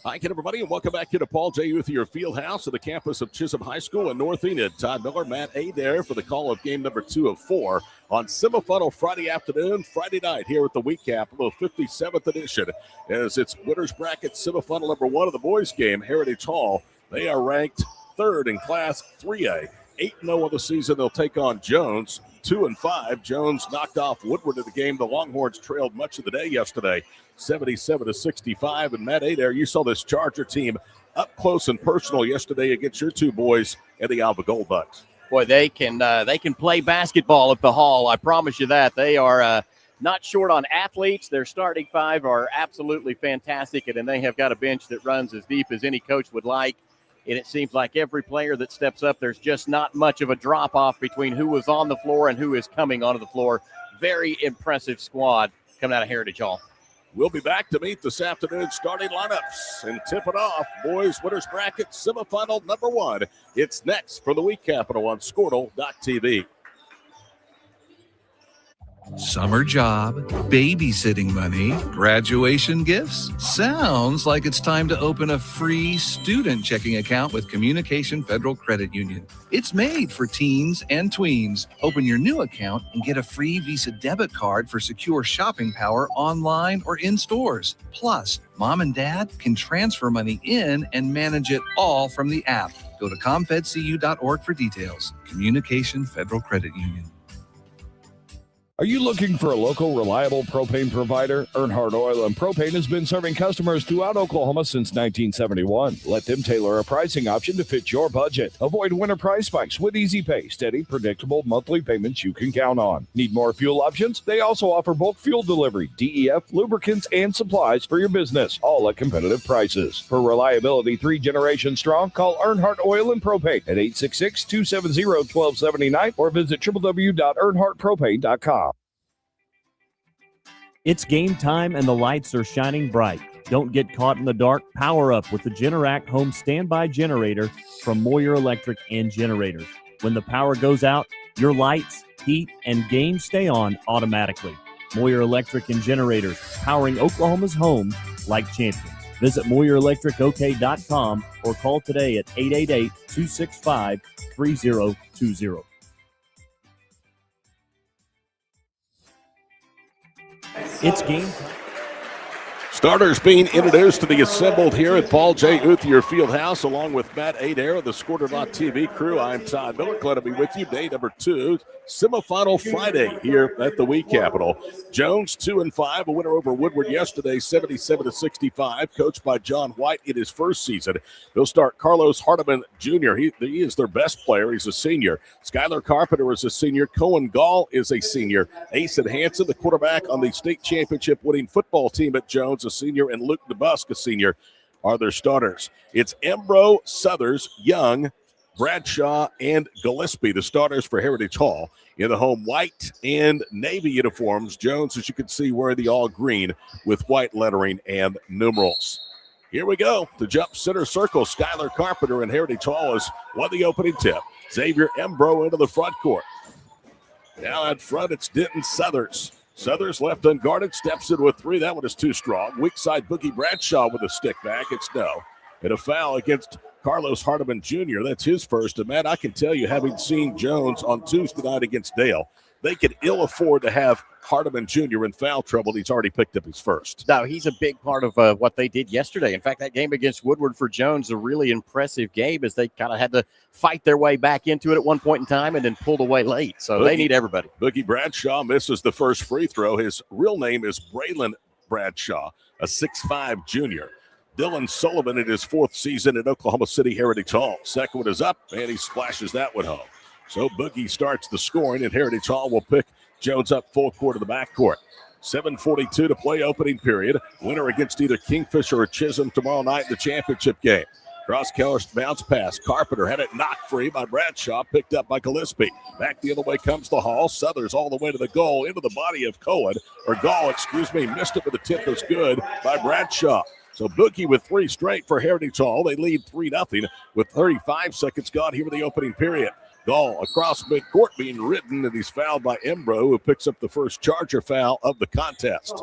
Hi again, everybody, and welcome back here to Paul J. Youth, your field house at the campus of Chisholm High School in North Enid. Todd Miller, Matt Adair for the call of game number 2 of 4 on semifinal Friday afternoon, Friday night here at the Week Capital, 57th edition, as it's winners bracket semifinal number 1 of the boys game, Heritage Hall. They are ranked 3rd in Class 3A. 8-0 of the season. They'll take on Jones, 2-5. Jones knocked off Woodward in the game. The Longhorns trailed much of the day yesterday, 77-65. And Matt Adair, you saw this Charger team up close and personal yesterday against your two boys and the Alba Gold Bucks. Boy, they can play basketball at the Hall. I promise you that. They are not short on athletes. Their starting 5 are absolutely fantastic, and they have got a bench that runs as deep as any coach would like. And it seems like every player that steps up, there's just not much of a drop-off between who was on the floor and who is coming onto the floor. Very impressive squad coming out of Heritage Hall. We'll be back to meet this afternoon's starting lineups and tip it off. Boys winners bracket semifinal number 1. It's next for the Week Capital on Squirtle.tv. Summer job, babysitting money, graduation gifts. Sounds like it's time to open a free student checking account with Communication Federal Credit Union. It's made for teens and tweens. Open your new account and get a free Visa debit card for secure shopping power online or in stores. Plus, mom and dad can transfer money in and manage it all from the app. Go to comfedcu.org for details. Communication Federal Credit Union. Are you looking for a local, reliable propane provider? Earnhardt Oil and Propane has been serving customers throughout Oklahoma since 1971. Let them tailor a pricing option to fit your budget. Avoid winter price spikes with easy pay, steady, predictable monthly payments you can count on. Need more fuel options? They also offer bulk fuel delivery, DEF, lubricants, and supplies for your business, all at competitive prices. For reliability 3 generations strong, call Earnhardt Oil and Propane at 866-270-1279 or visit www.earnhardtpropane.com. It's game time and the lights are shining bright. Don't get caught in the dark. Power up with the Generac Home Standby Generator from Moyer Electric and Generators. When the power goes out, your lights, heat, and game stay on automatically. Moyer Electric and Generators, powering Oklahoma's homes like champions. Visit MoyerElectricOK.com or call today at 888-265-3020. It's game time. Starters being introduced to the assembled here at Paul J. Uthier Fieldhouse, along with Matt Adair of the Squirtle.tv crew. I'm Todd Miller. Glad to be with you. Day number 2, semifinal Friday here at the Week Capital. Jones 2-5, a winner over Woodward yesterday, 77-65, coached by John White in his first season. They'll start Carlos Hardiman Jr. He is their best player. He's a senior. Skylar Carpenter is a senior. Cohen Gall is a senior. Asen Hansen, the quarterback on the state championship winning football team at Jones, a senior, and Luke DeBusk, a senior, are their starters. It's Embro, Southers, Young, Bradshaw, and Gillespie, the starters for Heritage Hall. In the home white and navy uniforms, Jones, as you can see, wearing the all green with white lettering and numerals. Here we go. To jump center circle, Skylar Carpenter in Heritage Hall has won the opening tip. Xavier Embro into the front court. Now out front, it's Denton Southers. Southers left unguarded, steps in with 3. That one is too strong. Weak side Boogie Bradshaw with a stick back. It's no. And a foul against Carlos Hardiman Jr. That's his first. And, Matt, I can tell you, having seen Jones on Tuesday night against Dale, they could ill afford to have Hardiman Jr. in foul trouble. He's already picked up his first. No, he's a big part of what they did yesterday. In fact, that game against Woodward for Jones, a really impressive game as they kind of had to fight their way back into it at one point in time and then pulled away late. So they need everybody. Boogie Bradshaw misses the first free throw. His real name is Braylon Bradshaw, a 6'5 junior. Dylan Sullivan in his 4th season at Oklahoma City Heritage Hall. Second one is up, and he splashes that one home. So Boogie starts the scoring, and Heritage Hall will pick Jones up full court of the backcourt. 7:42 to play opening period. Winner against either Kingfisher or Chisholm tomorrow night in the championship game. Cross-court bounce pass. Carpenter had it knocked free by Bradshaw, picked up by Gillespie. Back the other way comes the Hall. Southers all the way to the goal, into the body of Gall, missed it, but the tip was good by Bradshaw. So Boogie with 3 straight for Heritage Hall. They lead 3-0 with 35 seconds gone here in the opening period. Gall across midcourt being ridden, and he's fouled by Embro, who picks up the first Charger foul of the contest.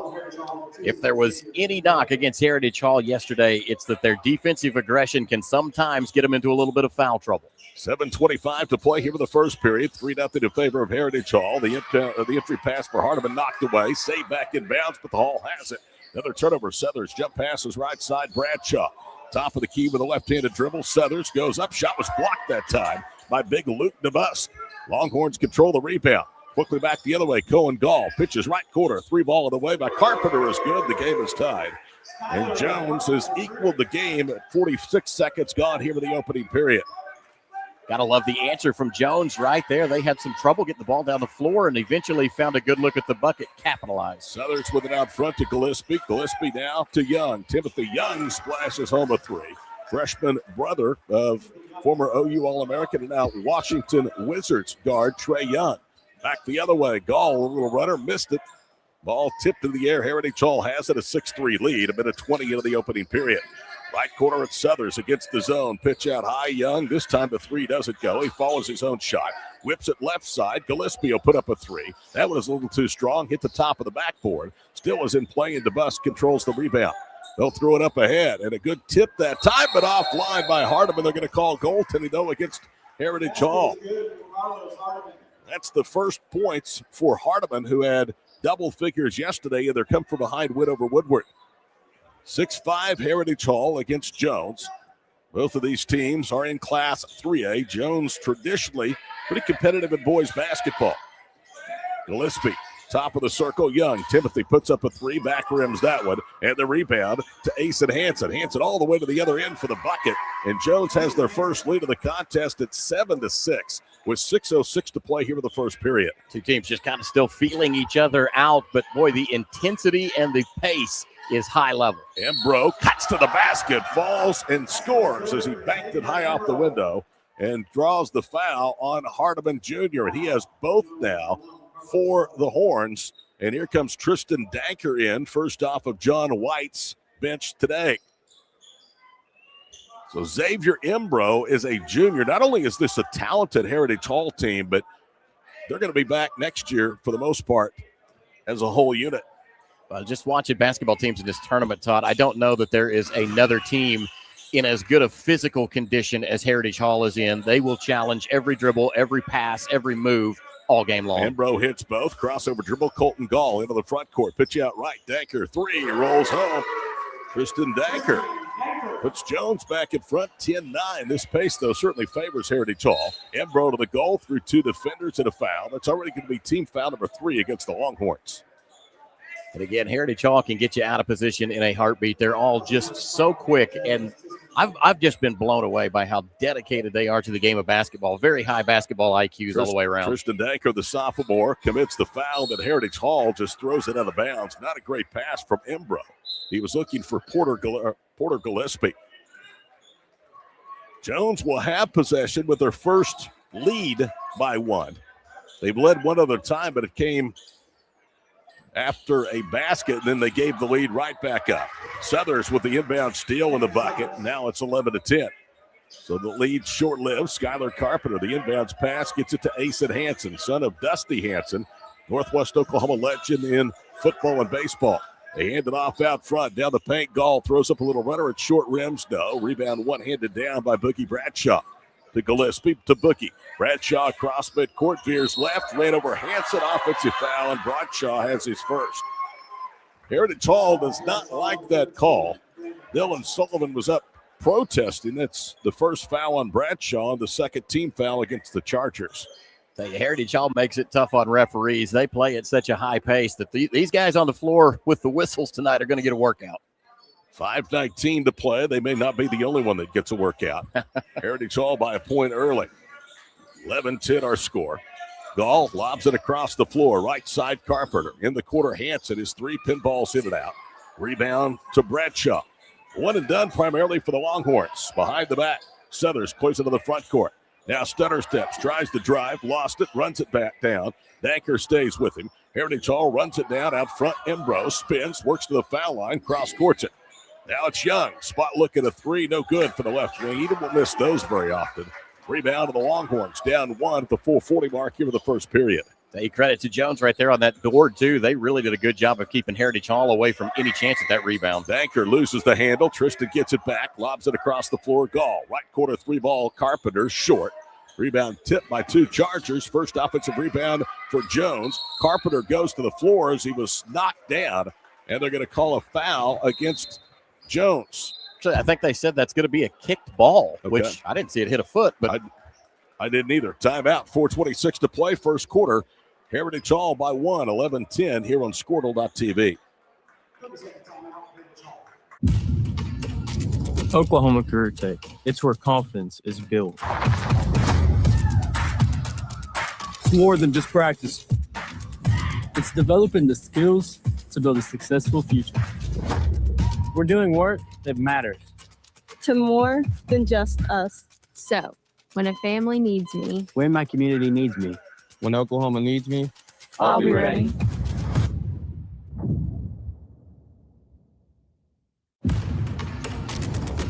If there was any knock against Heritage Hall yesterday, it's that their defensive aggression can sometimes get them into a little bit of foul trouble. 7:25 to play here in the first period. 3-0 in favor of Heritage Hall. The entry pass for Hardeman knocked away. Saved back in bounds, but the Hall has it. Another turnover. Southers jump passes right side. Bradshaw. Top of the key with a left-handed dribble. Southers goes up. Shot was blocked that time by big Luke DeBusk. Longhorns control the rebound. Quickly back the other way. Cohen Gall pitches right corner. 3-ball in the way by Carpenter is good. The game is tied. And Jones has equaled the game at 46 seconds gone here in the opening period. Gotta love the answer from Jones right there. They had some trouble getting the ball down the floor and eventually found a good look at the bucket, capitalized. Southers with it out front to Gillespie. Gillespie now to Young. Timothy Young splashes home a three. Freshman brother of former OU All-American and now Washington Wizards guard Trey Young. Back the other way. Gall, a little runner, missed it. Ball tipped in the air. Heritage Hall has it, a 6-3 lead. A minute 20 into the opening period. Right corner at Southers against the zone. Pitch out high, Young. This time the three doesn't go. He follows his own shot. Whips it left side. Gillespie will put up a three. That one is a little too strong. Hit the top of the backboard. Still is in play, and DeBusk controls the rebound. They'll throw it up ahead. And a good tip that time, but offline by Hardeman. They're going to call goaltending, though, against Heritage Hall. That's the first points for Hardeman, who had double figures yesterday in their come-from-behind win over Woodward. 6-5 Heritage Hall against Jones. Both of these teams are in Class 3A. Jones traditionally pretty competitive in boys basketball. Gillespie, top of the circle, Young. Timothy puts up a three, back rims that one, and the rebound to Asen Hansen. Hansen all the way to the other end for the bucket, and Jones has their first lead of the contest at 7-6 with 6:06 to play here in the first period. Two teams just kind of still feeling each other out, but boy, the intensity and the pace is high level. Embro cuts to the basket, falls and scores as he banked it high off the window and draws the foul on Hardeman Jr. And he has both now for the Horns. And here comes Tristan Danker in, first off of John White's bench today. So Xavier Embro is a junior. Not only is this a talented Heritage Hall team, but they're going to be back next year for the most part as a whole unit. Just watching basketball teams in this tournament, Todd, I don't know that there is another team in as good a physical condition as Heritage Hall is in. They will challenge every dribble, every pass, every move all game long. Embro hits both. Crossover dribble. Colton Gall into the front court. Pitch out right. Danker, three. Rolls home. Tristan Danker puts Jones back in front, 10-9. This pace, though, certainly favors Heritage Hall. Embro to the goal through two defenders and a foul. That's already going to be team foul number 3 against the Longhorns. And again, Heritage Hall can get you out of position in a heartbeat. They're all just so quick, and I've just been blown away by how dedicated they are to the game of basketball. Very high basketball IQs all the way around. Tristan Danker, the sophomore, commits the foul, but Heritage Hall just throws it out of bounds. Not a great pass from Embro. He was looking for Porter Gillespie. Jones will have possession with their first lead by 1. They've led one other time, but it came after a basket, and then they gave the lead right back up. Southers with the inbound steal in the bucket. Now it's 11-10. So the lead short-lived. Skylar Carpenter, the inbounds pass, gets it to Asen Hansen, son of Dusty Hansen, Northwest Oklahoma legend in football and baseball. They hand it off out front. Down the paint, Gall throws up a little runner at short rims. No. Rebound one-handed down by Boogie Bradshaw. To Gillespie, to Boogie. Bradshaw across midcourt, veers left, ran over Hansen, offensive foul, and Bradshaw has his first. Heritage Hall does not like that call. Dylan Sullivan was up protesting. That's the first foul on Bradshaw, and the second team foul against the Chargers. Heritage Hall makes it tough on referees. They play at such a high pace that these guys on the floor with the whistles tonight are going to get a workout. 5:19 to play. They may not be the only one that gets a workout. Heritage Hall by a point early. 11-10 our score. Gall lobs it across the floor. Right side Carpenter. In the corner, Hansen. His 3 pinballs in and out. Rebound to Bradshaw. One and done primarily for the Longhorns. Behind the back, Southers plays into the front court. Now stutter steps, tries to drive, lost it, runs it back down. Danker stays with him. Heritage Hall runs it down out front. Embro spins, works to the foul line, cross courts it. Now it's Young. Spot look at a 3, no good for the left wing. He didn't miss those very often. Rebound to the Longhorns, down 1 at the 4:40 mark here in the first period. Hey, credit to Jones right there on that board, too. They really did a good job of keeping Heritage Hall away from any chance at that rebound. Danker loses the handle. Tristan gets it back, lobs it across the floor. Gall, right corner 3-ball. Carpenter, short. Rebound tipped by 2 Chargers. First offensive rebound for Jones. Carpenter goes to the floor as he was knocked down, and they're going to call a foul against Jones. So I think they said that's going to be a kicked ball, Okay. which I didn't see it hit a foot, but I didn't either. Timeout, 4:26 to play, first quarter. Heritage Hall by 1, 11-10 here on Squirtle.tv. Oklahoma Career Tech. It's where confidence is built. It's more than just practice. It's developing the skills to build a successful future. We're doing work that matters. To more than just us. So, when a family needs me, When my community needs me. When Oklahoma needs me, I'll be ready.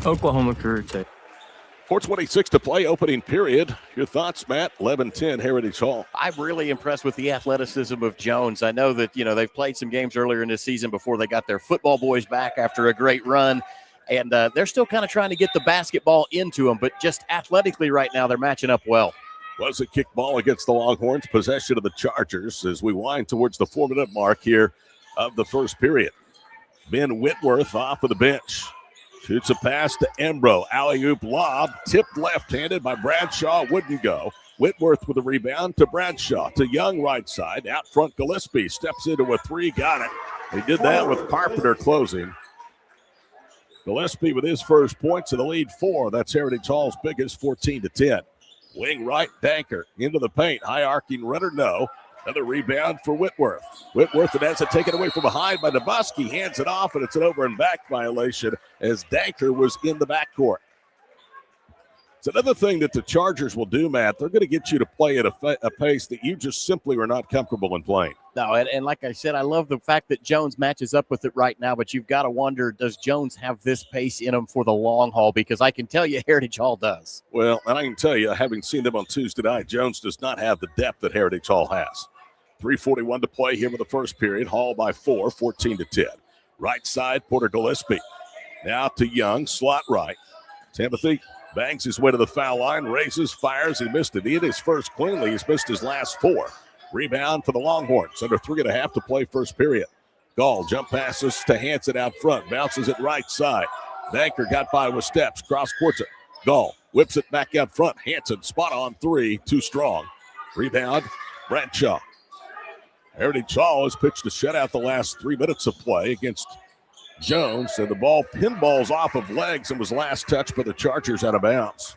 Oklahoma Career Tech. 4:26 to play, opening period. Your thoughts, Matt? 11-10 Heritage Hall. I'm really impressed with the athleticism of Jones. I know that, they've played some games earlier in this season before they got their football boys back after a great run. And they're still kind of trying to get the basketball into them, but just athletically right now, they're matching up well. Was a kick ball against the Longhorns, possession of the Chargers as we wind towards the 4-minute mark here of the first period. Ben Whitworth off of the bench. Shoots a pass to Embro. Alley-oop lob, tipped left-handed by Bradshaw. Wouldn't go. Whitworth with a rebound to Bradshaw. To Young right side. Out front, Gillespie steps into a 3. Got it. They did that with Carpenter closing. Gillespie with his first points in the lead 4. That's Heritage Hall's biggest, 14-10. Wing right, Danker into the paint. High arcing runner, no. Another rebound for Whitworth. Whitworth, and has it taken away from behind by Nabuski. Hands it off, and it's an over and back violation as Danker was in the backcourt. It's another thing that the Chargers will do, Matt. They're going to get you to play at a pace that you just simply are not comfortable in playing. No, and like I said, I love the fact that Jones matches up with it right now, but you've got to wonder, does Jones have this pace in him for the long haul? Because I can tell you Heritage Hall does. Well, and I can tell you, having seen them on Tuesday night, Jones does not have the depth that Heritage Hall has. 3:41 to play here in the first period. Hall by 4, 14-10. Right side, Porter Gillespie. Now to Young, slot right. Timothy bangs his way to the foul line, raises, fires. He missed it. He hit his first cleanly. He's missed his last 4. Rebound for the Longhorns. Under 3.5 to play first period. Gall jump passes to Hanson out front. Bounces it right side. Danker got by with steps. Cross courts it. Gall whips it back out front. Hanson spot on 3. Too strong. Rebound, Bradshaw. Heritage Hall has pitched a shutout the last 3 minutes of play against Jones, and the ball pinballs off of legs and was last touched by the Chargers out of bounds.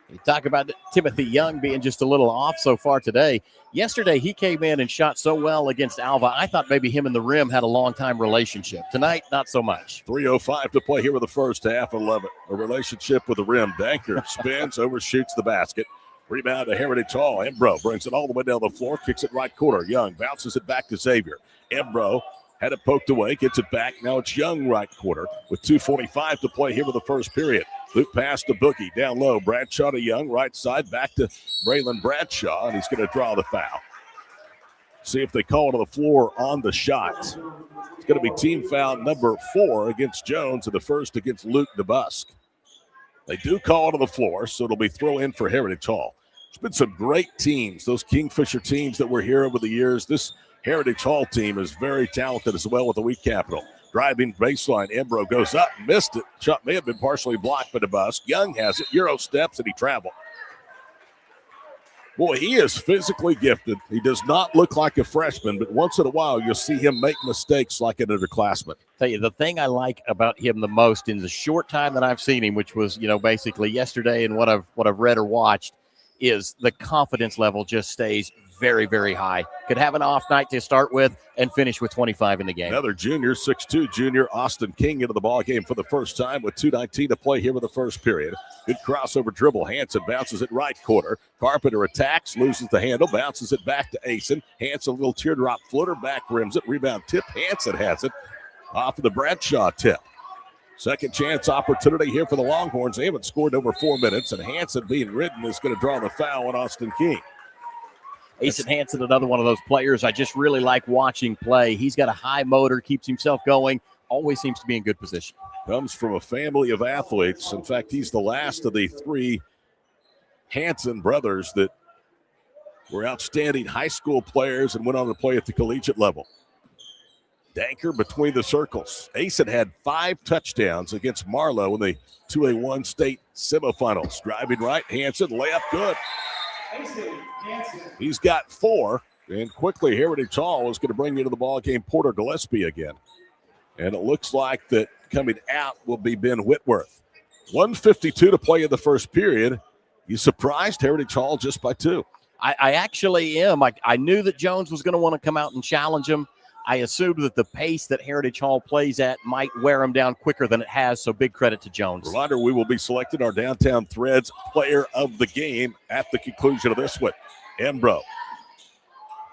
You talk about Timothy Young being just a little off so far today. Yesterday, he came in and shot so well against Alva. I thought maybe him and the rim had a long-time relationship. Tonight, not so much. 3:05 to play here with the first half. 11. A relationship with the rim. Danker spins, overshoots the basket. Rebound to Heritage Hall. Embro brings it all the way down the floor, kicks it right corner. Young bounces it back to Xavier. Embro had it poked away, gets it back. Now it's Young right quarter with 2:45 to play here with the first period. Loop pass to Boogie, down low. Bradshaw to Young, right side, back to Braylon Bradshaw, and he's going to draw the foul. See if they call it to the floor on the shot. It's going to be team foul number 4 against Jones and the first against Luke DeBusk. They do call it to the floor, so it'll be throw in for Heritage Hall. There's been some great teams, those Kingfisher teams that were here over the years. This Heritage Hall team is very talented as well with the Wheat Capital. Driving baseline, Embro goes up, missed it. Shot may have been partially blocked by DeBusk. Young has it, Euro steps, and he traveled. Boy, he is physically gifted. He does not look like a freshman, but once in a while you'll see him make mistakes like an underclassman. Tell you, the thing I like about him the most in the short time that I've seen him, which was, basically yesterday and what I've read or watched, is the confidence level just stays very, very high. Could have an off night to start with and finish with 25 in the game. Another junior, 6'2", junior Austin King into the ball game for the first time with 2:19 to play here with the first period. Good crossover dribble. Hanson bounces it right corner. Carpenter attacks, loses the handle, bounces it back to Asen. Hanson, a little teardrop floater, back rims it. Rebound tip. Hanson has it off of the Bradshaw tip. Second chance opportunity here for the Longhorns. They haven't scored over 4 minutes, and Hanson being ridden is going to draw the foul on Austin King. Asen Hanson, another one of those players I just really like watching play. He's got a high motor, keeps himself going, always seems to be in good position. Comes from a family of athletes. In fact, he's the last of the 3 Hanson brothers that were outstanding high school players and went on to play at the collegiate level. Danker between the circles. Asen had 5 touchdowns against Marlowe in the 2A1 state semifinals. Driving right, Hanson, layup good. He's got 4, and quickly Heritage Hall is going to bring into the ball game Porter Gillespie again. And it looks like that coming out will be Ben Whitworth. 1:52 to play in the first period. You surprised Heritage Hall just by 2? I actually am. I knew that Jones was going to want to come out and challenge him. I assumed that the pace that Heritage Hall plays at might wear him down quicker than it has, so big credit to Jones. Reminder, we will be selecting our Downtown Threads player of the game at the conclusion of this one. Embro.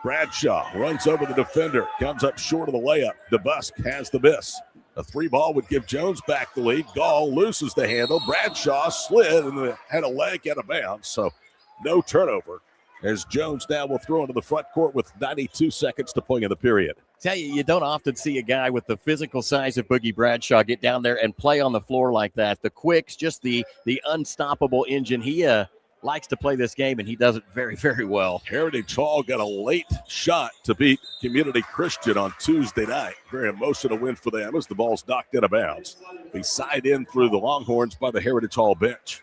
Bradshaw runs over the defender, comes up short of the layup. DeBusk has the miss. A 3 ball would give Jones back the lead. Gall loses the handle. Bradshaw slid and had a leg out of bounds, so no turnover. As Jones now will throw into the front court with 92 seconds to play in the period. Tell you don't often see a guy with the physical size of Boogie Bradshaw get down there and play on the floor like that. The quicks, just the unstoppable engine. He likes to play this game, and he does it very, very well. Heritage Hall got a late shot to beat Community Christian on Tuesday night. Very emotional win for them as the ball's knocked out of bounds. Be side in through the Longhorns by the Heritage Hall bench.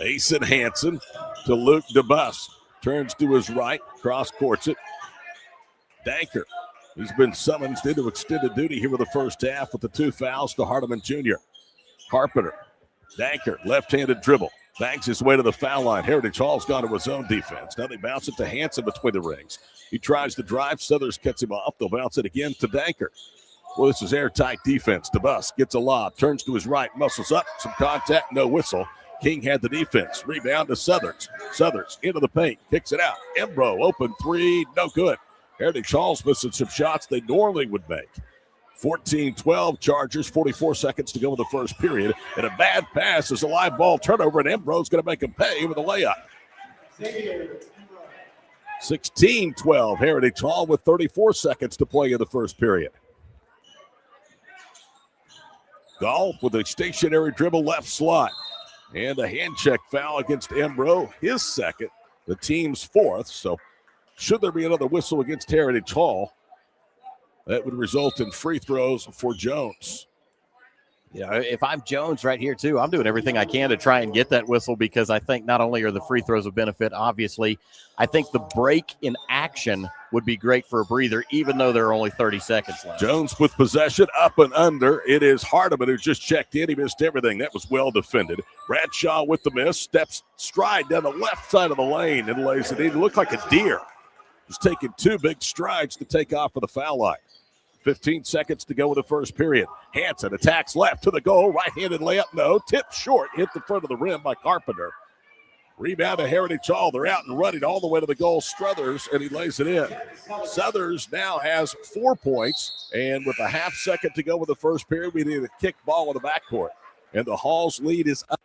Asen Hanson to Luke DeBusk. Turns to his right, cross-courts it. Danker, he's been summoned into extended duty here for the first half with the 2 fouls to Hardeman Jr. Carpenter, Danker, left-handed dribble, bangs his way to the foul line. Heritage Hall's gone to his own defense. Now they bounce it to Hanson between the rings. He tries to drive. Southers cuts him off. They'll bounce it again to Danker. Well, this is airtight defense. DeBusk gets a lob, turns to his right, muscles up, some contact, no whistle. King had the defense. Rebound to Southers. Southers into the paint. Kicks it out. Embro, open 3. No good. Heritage Hall's missing some shots they normally would make. 14-12 Chargers. 44 seconds to go in the first period. And a bad pass is a live ball turnover, and Embro's going to make him pay with a layup. 16-12 Heritage Hall with 34 seconds to play in the first period. Gall with a stationary dribble left slot. And a hand check foul against Embro, his second, the team's 4th. So should there be another whistle against Heritage Hall, that would result in free throws for Jones. Yeah, if I'm Jones right here, too, I'm doing everything I can to try and get that whistle because I think not only are the free throws a benefit, obviously, I think the break in action would be great for a breather, even though there are only 30 seconds left. Jones with possession, up and under. It is Hardeman who just checked in. He missed everything. That was well defended. Bradshaw with the miss, steps stride down the left side of the lane and lays it in. He looked like a deer. He's taking 2 big strides to take off for the foul line. 15 seconds to go in the first period. Hanson attacks left to the goal. Right-handed layup, no. Tip short, hit the front of the rim by Carpenter. Rebound to Heritage Hall. They're out and running all the way to the goal. Struthers, and he lays it in. Southers now has 4 points, and with a half second to go in the first period, we need a kick ball in the backcourt. And the Hall's lead is up.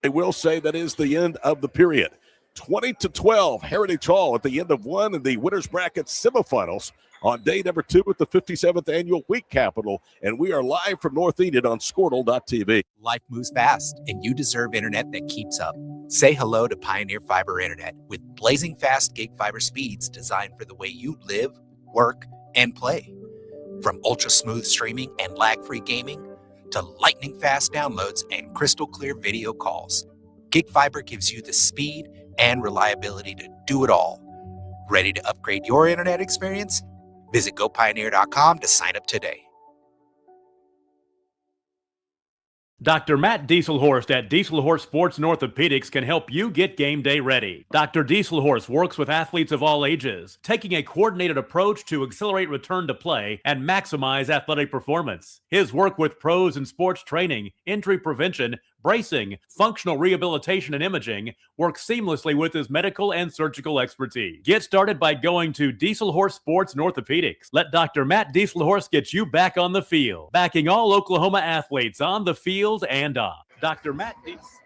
They will say that is the end of the period. 20-12, Heritage Hall at the end of one in the winners bracket semifinals on day number 2 at the 57th annual Wheat Capital. And we are live from North Enid on Squirtle.tv. Life moves fast, and you deserve internet that keeps up. Say hello to Pioneer Fiber Internet with blazing fast gig fiber speeds designed for the way you live, work, and play. From ultra-smooth streaming and lag-free gaming to lightning-fast downloads and crystal-clear video calls, Gig Fiber gives you the speed and reliability to do it all. Ready to upgrade your internet experience? Visit GoPioneer.com to sign up today. Dr. Matt Dieselhorst at Dieselhorst Sports and Orthopedics can help you get game day ready. Dr. Dieselhorst works with athletes of all ages, taking a coordinated approach to accelerate return to play and maximize athletic performance. His work with pros in sports training, injury prevention, bracing, functional rehabilitation, and imaging work seamlessly with his medical and surgical expertise. Get started by going to Dieselhorse Sports and Orthopedics. Let Dr. Matt Dieselhorse get you back on the field, backing all Oklahoma athletes on the field and off. Dr. Matt Dieselhorse.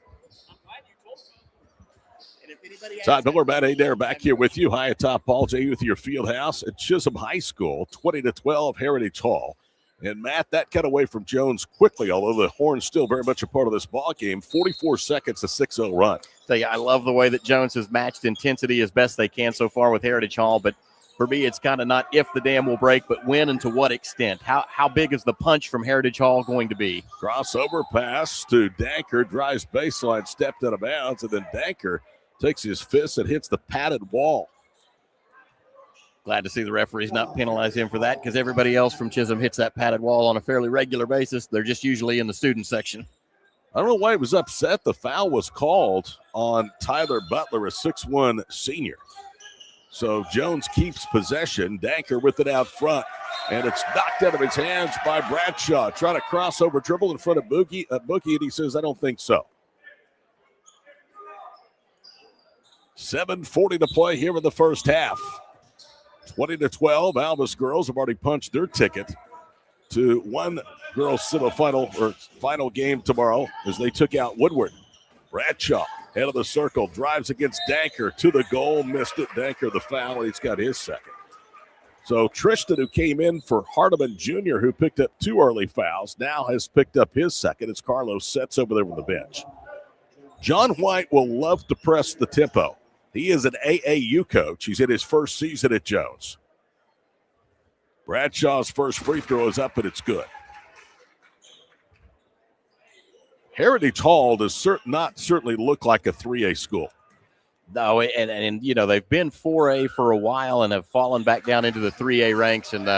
Todd Miller, Matt Adair back here with you. High atop Paul J. with your field house at Chisholm High School, 20-12 Heritage Hall. And Matt, that got away from Jones quickly, although the Horns still very much a part of this ball game. 44 seconds, a 6-0 run. Tell you, I love the way that Jones has matched intensity as best they can so far with Heritage Hall. But for me, it's kind of not if the dam will break, but when and to what extent. How big is the punch from Heritage Hall going to be? Crossover pass to Danker, drives baseline, stepped out of bounds, and then Danker takes his fist and hits the padded wall. Glad to see the referees not penalize him for that, because everybody else from Chisholm hits that padded wall on a fairly regular basis. They're just usually in the student section. I don't know why he was upset. The foul was called on Tyler Butler, a 6'1 senior. So Jones keeps possession. Danker with it out front, and it's knocked out of his hands by Bradshaw. Trying to cross over dribble in front of Boogie, and he says, I don't think so. 7:40 to play here in the first half. 20-12, Albus girls have already punched their ticket to one girls semifinal or final game tomorrow as they took out Woodward. Bradshaw, head of the circle, drives against Danker to the goal, missed it. Danker the foul, and he's got his second. So Tristan, who came in for Hardeman Jr., who picked up 2 early fouls, now has picked up his second as Carlos sets over there on the bench. John White will love to press the tempo. He is an AAU coach. He's in his first season at Jones. Bradshaw's first free throw is up, and it's good. Heritage Hall does not certainly look like a 3A school. No, and you know, they've been 4A for a while and have fallen back down into the 3A ranks. And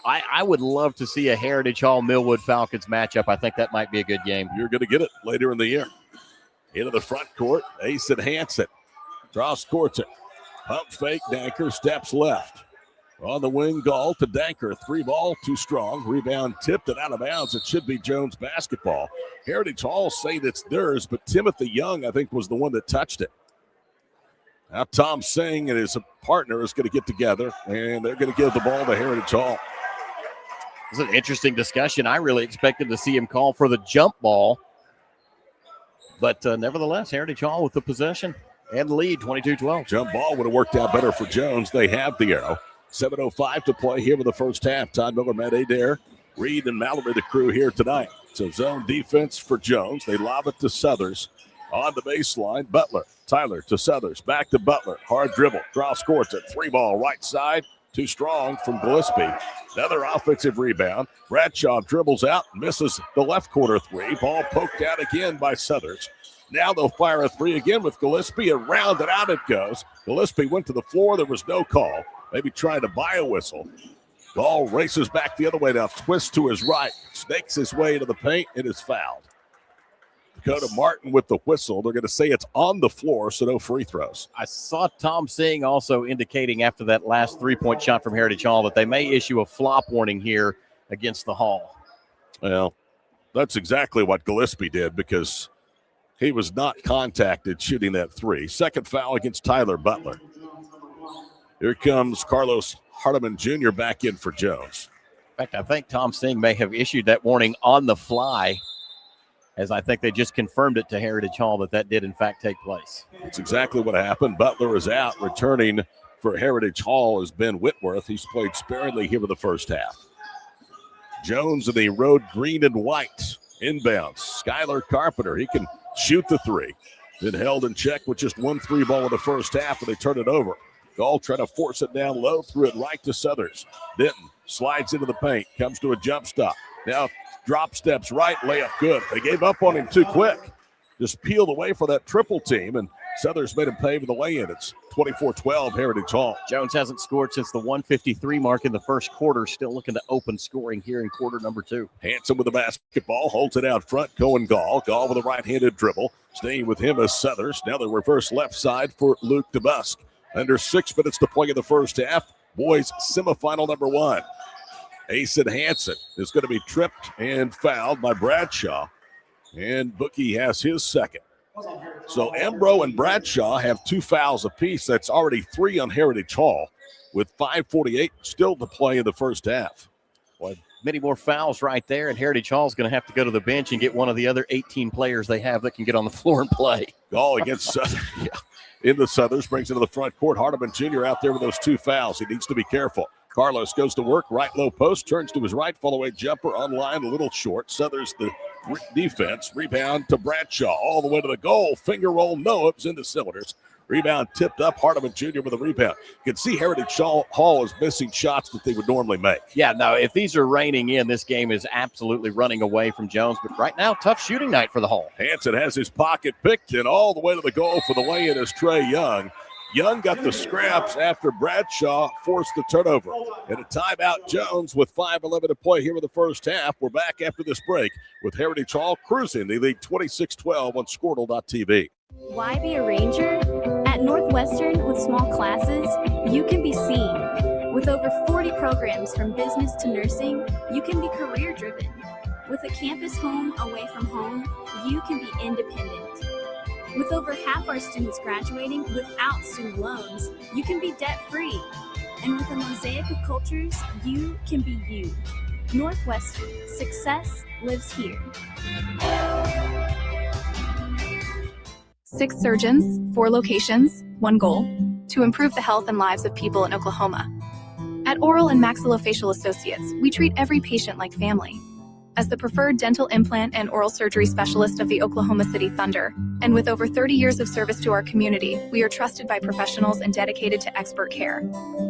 I would love to see a Heritage Hall Millwood Falcons matchup. I think that might be a good game. You're going to get it later in the year. Into the front court, Asen Hansen draws courts it. Pump fake, Danker steps left. On the wing, Gall to Danker. 3 ball, too strong. Rebound tipped and out of bounds. It should be Jones basketball. Heritage Hall say that's theirs, but Timothy Young, I think, was the one that touched it. Now Tom Singh and his partner is going to get together, and they're going to give the ball to Heritage Hall. This is an interesting discussion. I really expected to see him call for the jump ball. But nevertheless, Heritage Hall with the possession and the lead, 22-12. Jump ball would have worked out better for Jones. They have the arrow. 7:05 to play here in the first half. Todd Miller, Matt Adair, Reed, and Mallory, the crew here tonight. So zone defense for Jones. They lob it to Southers. On the baseline, Butler. Tyler to Southers. Back to Butler. Hard dribble. Cross courts at 3 ball right side. Too strong from Gillespie. Another offensive rebound. Bradshaw dribbles out, misses the left corner 3. Ball poked out again by Southers. Now they'll fire a 3 again with Gillespie, and round and out it goes. Gillespie went to the floor. There was no call. Maybe trying to buy a whistle. Ball races back the other way now. Twists to his right. Snakes his way into the paint. It is fouled. Dakota Martin with the whistle. They're going to say it's on the floor, so no free throws. I saw Tom Singh also indicating after that last 3-point shot from Heritage Hall that they may issue a flop warning here against the Hall. Well, that's exactly what Gillespie did because he was not contacted shooting that 3. Second foul against Tyler Butler. Here comes Carlos Hardeman Jr. back in for Jones. In fact, I think Tom Singh may have issued that warning on the fly, as I think they just confirmed it to Heritage Hall that did, in fact, take place. That's exactly what happened. Butler is out. Returning for Heritage Hall is Ben Whitworth. He's played sparingly here in the first half. Jones in the road green and white. Inbounds. Skylar Carpenter. He can shoot the 3. Been held in check with just 1 3 ball in the first half, and they turn it over. Gall trying to force it down low, threw it right to Southers. Denton slides into the paint, comes to a jump stop. Now drop steps right, layup good. They gave up on him too quick. Just peeled away for that triple team, and Southers made him pay with the lay-in. It's 24-12 Heritage Hall. Jones hasn't scored since the 153 mark in the first quarter. Still looking to open scoring here in quarter number 2. Hanson with the basketball, holds it out front. Cohen Gall. Gall with a right-handed dribble. Staying with him as Southers. Now the reverse left side for Luke DeBusk. Under 6 minutes to play in the first half. Boys semifinal number 1. Asen Hansen is going to be tripped and fouled by Bradshaw. And Bookie has his second. So Embro and Bradshaw have 2 fouls apiece. That's already 3 on Heritage Hall with 5:48 still to play in the first half. Boy, many more fouls right there, and Heritage Hall's going to have to go to the bench and get one of the other 18 players they have that can get on the floor and play. Gall against Southern. Yeah. Into Southers, brings it to the front court. Hardiman Jr. out there with those 2 fouls. He needs to be careful. Carlos goes to work, right low post, turns to his right, fall-away jumper on line, a little short. Southers the defense, rebound to Bradshaw, all the way to the goal. Finger roll, no, it's into cylinders. Rebound tipped up, Hardiman Jr. with a rebound. You can see Heritage Hall is missing shots that they would normally make. Yeah, no, if these are raining in, this game is absolutely running away from Jones. But right now, tough shooting night for the Hall. Hansen has his pocket picked and all the way to the goal for the lay-in is Trey Young. Young got the scraps after Bradshaw forced the turnover. And a timeout, Jones, with 5:11 to play here in the first half. We're back after this break with Heritage Hall cruising. They lead 26-12 on Squirtle.tv. Why be a ranger? At Northwestern, with small classes, you can be seen. With over 40 programs from business to nursing, you can be career-driven. With a campus home away from home, you can be independent. With over half our students graduating without student loans, you can be debt-free. And with a mosaic of cultures, you can be you. Northwestern, success lives here. 6 surgeons, 4 locations, 1 goal: to improve the health and lives of people in Oklahoma. At Oral and Maxillofacial Associates, we treat every patient like family. As the preferred dental implant and oral surgery specialist of the Oklahoma City Thunder, and with over 30 years of service to our community, we are trusted by professionals and dedicated to expert care.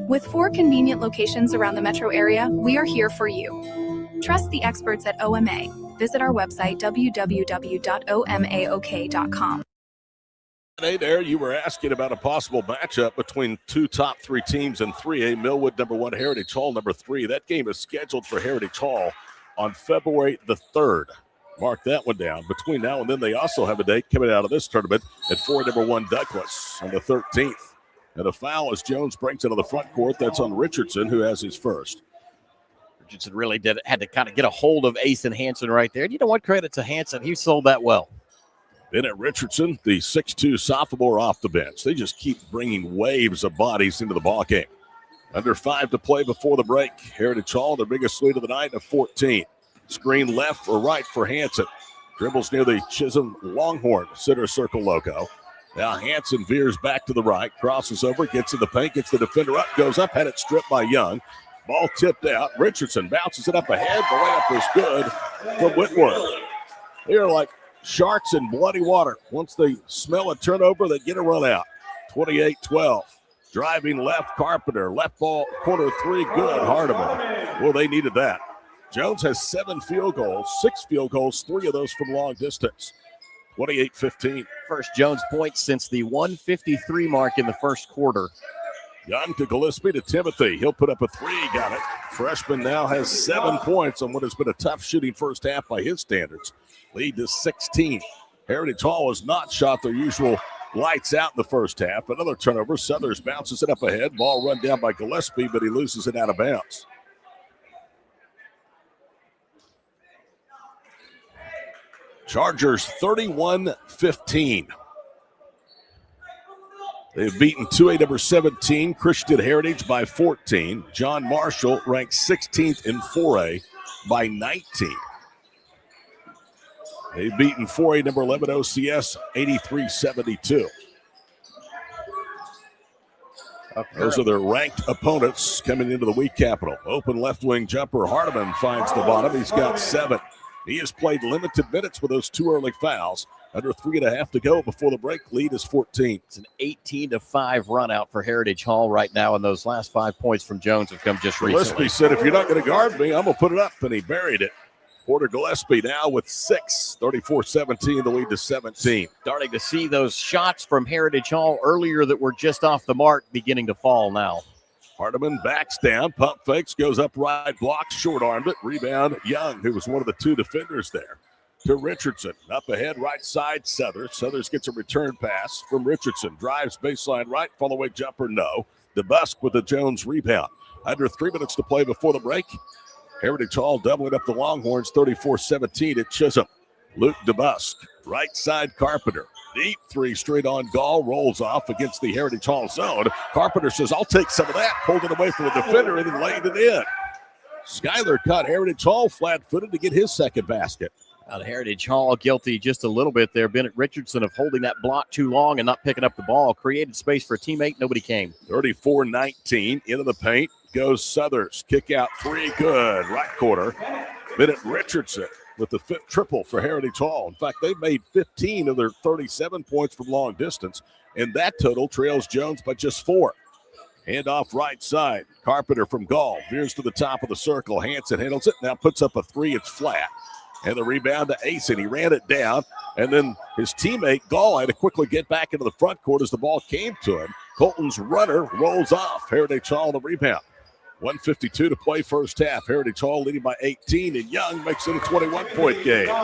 With 4 convenient locations around the metro area, we are here for you. Trust the experts at OMA. Visit our website, www.omaok.com. Hey there, you were asking about a possible matchup between 2 top 3 teams in 3A, Millwood #1, Heritage Hall #3. That game is scheduled for Heritage Hall on February the 3rd. Mark that one down. Between now and then, they also have a date coming out of this tournament at 4A #1 Douglas on the 13th. And a foul as Jones brings it to the front court. That's on Richardson, who has his first. Richardson really had to kind of get a hold of Asen Hansen right there. And you know what? Credit to Hansen. He sold that well. Then at Richardson, the 6'2 sophomore off the bench. They just keep bringing waves of bodies into the ballgame. Under 5 to play before the break. Heritage Hall, their biggest lead of the night of 14. Screen left or right for Hansen. Dribbles near the Chisholm Longhorn center circle logo. Now Hansen veers back to the right, crosses over, gets in the paint, gets the defender up, goes up, had it stripped by Young. Ball tipped out. Richardson bounces it up ahead. The layup is good from Whitworth. They are like sharks in bloody water. Once they smell a turnover, they get a run out. 28-12. Driving left, Carpenter. Left ball, corner 3, good. Hardiman. Well, they needed that. Jones has 7 field goals, 6 field goals, 3 of those from long distance. 28-15. First Jones point since the 1:53 mark in the first quarter. Young to Gillespie to Timothy. He'll put up a 3. Got it. Freshman now has 7 points on what has been a tough shooting first half by his standards. Lead to 16. Heritage Hall has not shot their usual lights out in the first half. Another turnover. Southers bounces it up ahead. Ball run down by Gillespie, but he loses it out of bounds. Chargers 31-15. They've beaten 2A number 17, Christian Heritage, by 14. John Marshall ranked 16th in 4A by 19. They've beaten 4A number 11 OCS 83-72. Those are their ranked opponents coming into the week capital. Open left wing jumper. Hardiman finds the bottom. He's got 7. He has played limited minutes with those 2 early fouls. Under 3.5 to go before the break. Lead is 14. It's an 18-5 run out for Heritage Hall right now, and those last 5 points from Jones have come just recently. Gillespie said, if you're not going to guard me, I'm going to put it up, and he buried it. Porter Gillespie now with 6, 34-17, the lead to 17. Starting to see those shots from Heritage Hall earlier that were just off the mark beginning to fall now. Hardiman backs down, pump fakes, goes up right, blocks, short-armed it. Rebound, Young, who was one of the 2 defenders there. To Richardson, up ahead, right side, Southers. Southers gets a return pass from Richardson. Drives baseline right, follow-away jumper, no. DeBusk with the Jones rebound. Under 3 minutes to play before the break. Heritage Hall doubling up the Longhorns, 34-17 at Chisholm. Luke DeBusk, right side Carpenter. Deep three straight on Gall, rolls off against the Heritage Hall zone. Carpenter says, I'll take some of that, pulled it away from the defender and then laid it in. Skyler caught Heritage Hall flat-footed to get his second basket. Heritage Hall guilty just a little bit there. Bennett Richardson of holding that block too long and not picking up the ball. Created space for a teammate. Nobody came. 34-19 into the paint goes Southers. Kick out three, good. Right corner. Bennett Richardson with the fifth triple for Heritage Hall. In fact, they made 15 of their 37 points from long distance, and that total trails Jones by just 4. Hand off right side. Carpenter from Gall veers to the top of the circle. Hanson handles it, now puts up a three. It's flat. And the rebound to Asen. He ran it down, and then his teammate Gall had to quickly get back into the front court as the ball came to him. Colton's runner rolls off. Heritage Hall the rebound. 1:52 to play first half. Heritage Hall leading by 18, and Young makes it a 21-point game.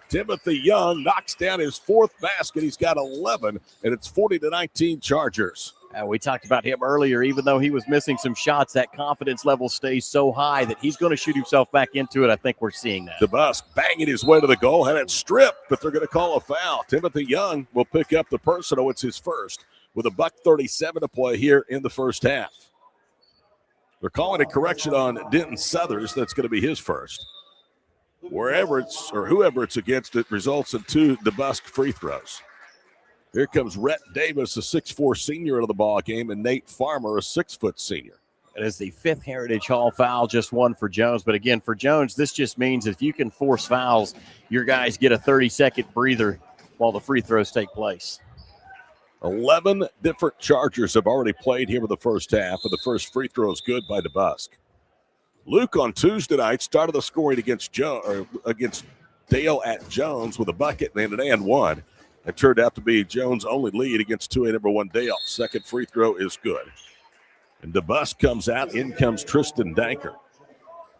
Timothy Young knocks down his fourth basket. He's got 11, and it's 40-19 Chargers. We talked about him earlier. Even though he was missing some shots, that confidence level stays so high that he's going to shoot himself back into it. I think we're seeing that. DeBusk banging his way to the goal, had it stripped, but they're going to call a foul. Timothy Young will pick up the personal. It's his first with $1:37 to play here in the first half. They're calling a correction on Denton Southers. That's going to be his first. Whoever it's against, it results in 2 DeBusk free throws. Here comes Rhett Davis, a 6'4 senior into the ball game, and Nate Farmer, a 6-foot senior. It is the 5th Heritage Hall foul, just 1 for Jones. But again, for Jones, this just means if you can force fouls, your guys get a 30-second breather while the free throws take place. 11 different Chargers have already played here in the first half, and the first free throw is good by DeBusk. Luke on Tuesday night started the scoring against Dale at Jones with a bucket and an and one. It turned out to be Jones' only lead against 2A number 1 Dale. Second free throw is good. And DeBusk comes out. In comes Tristan Danker.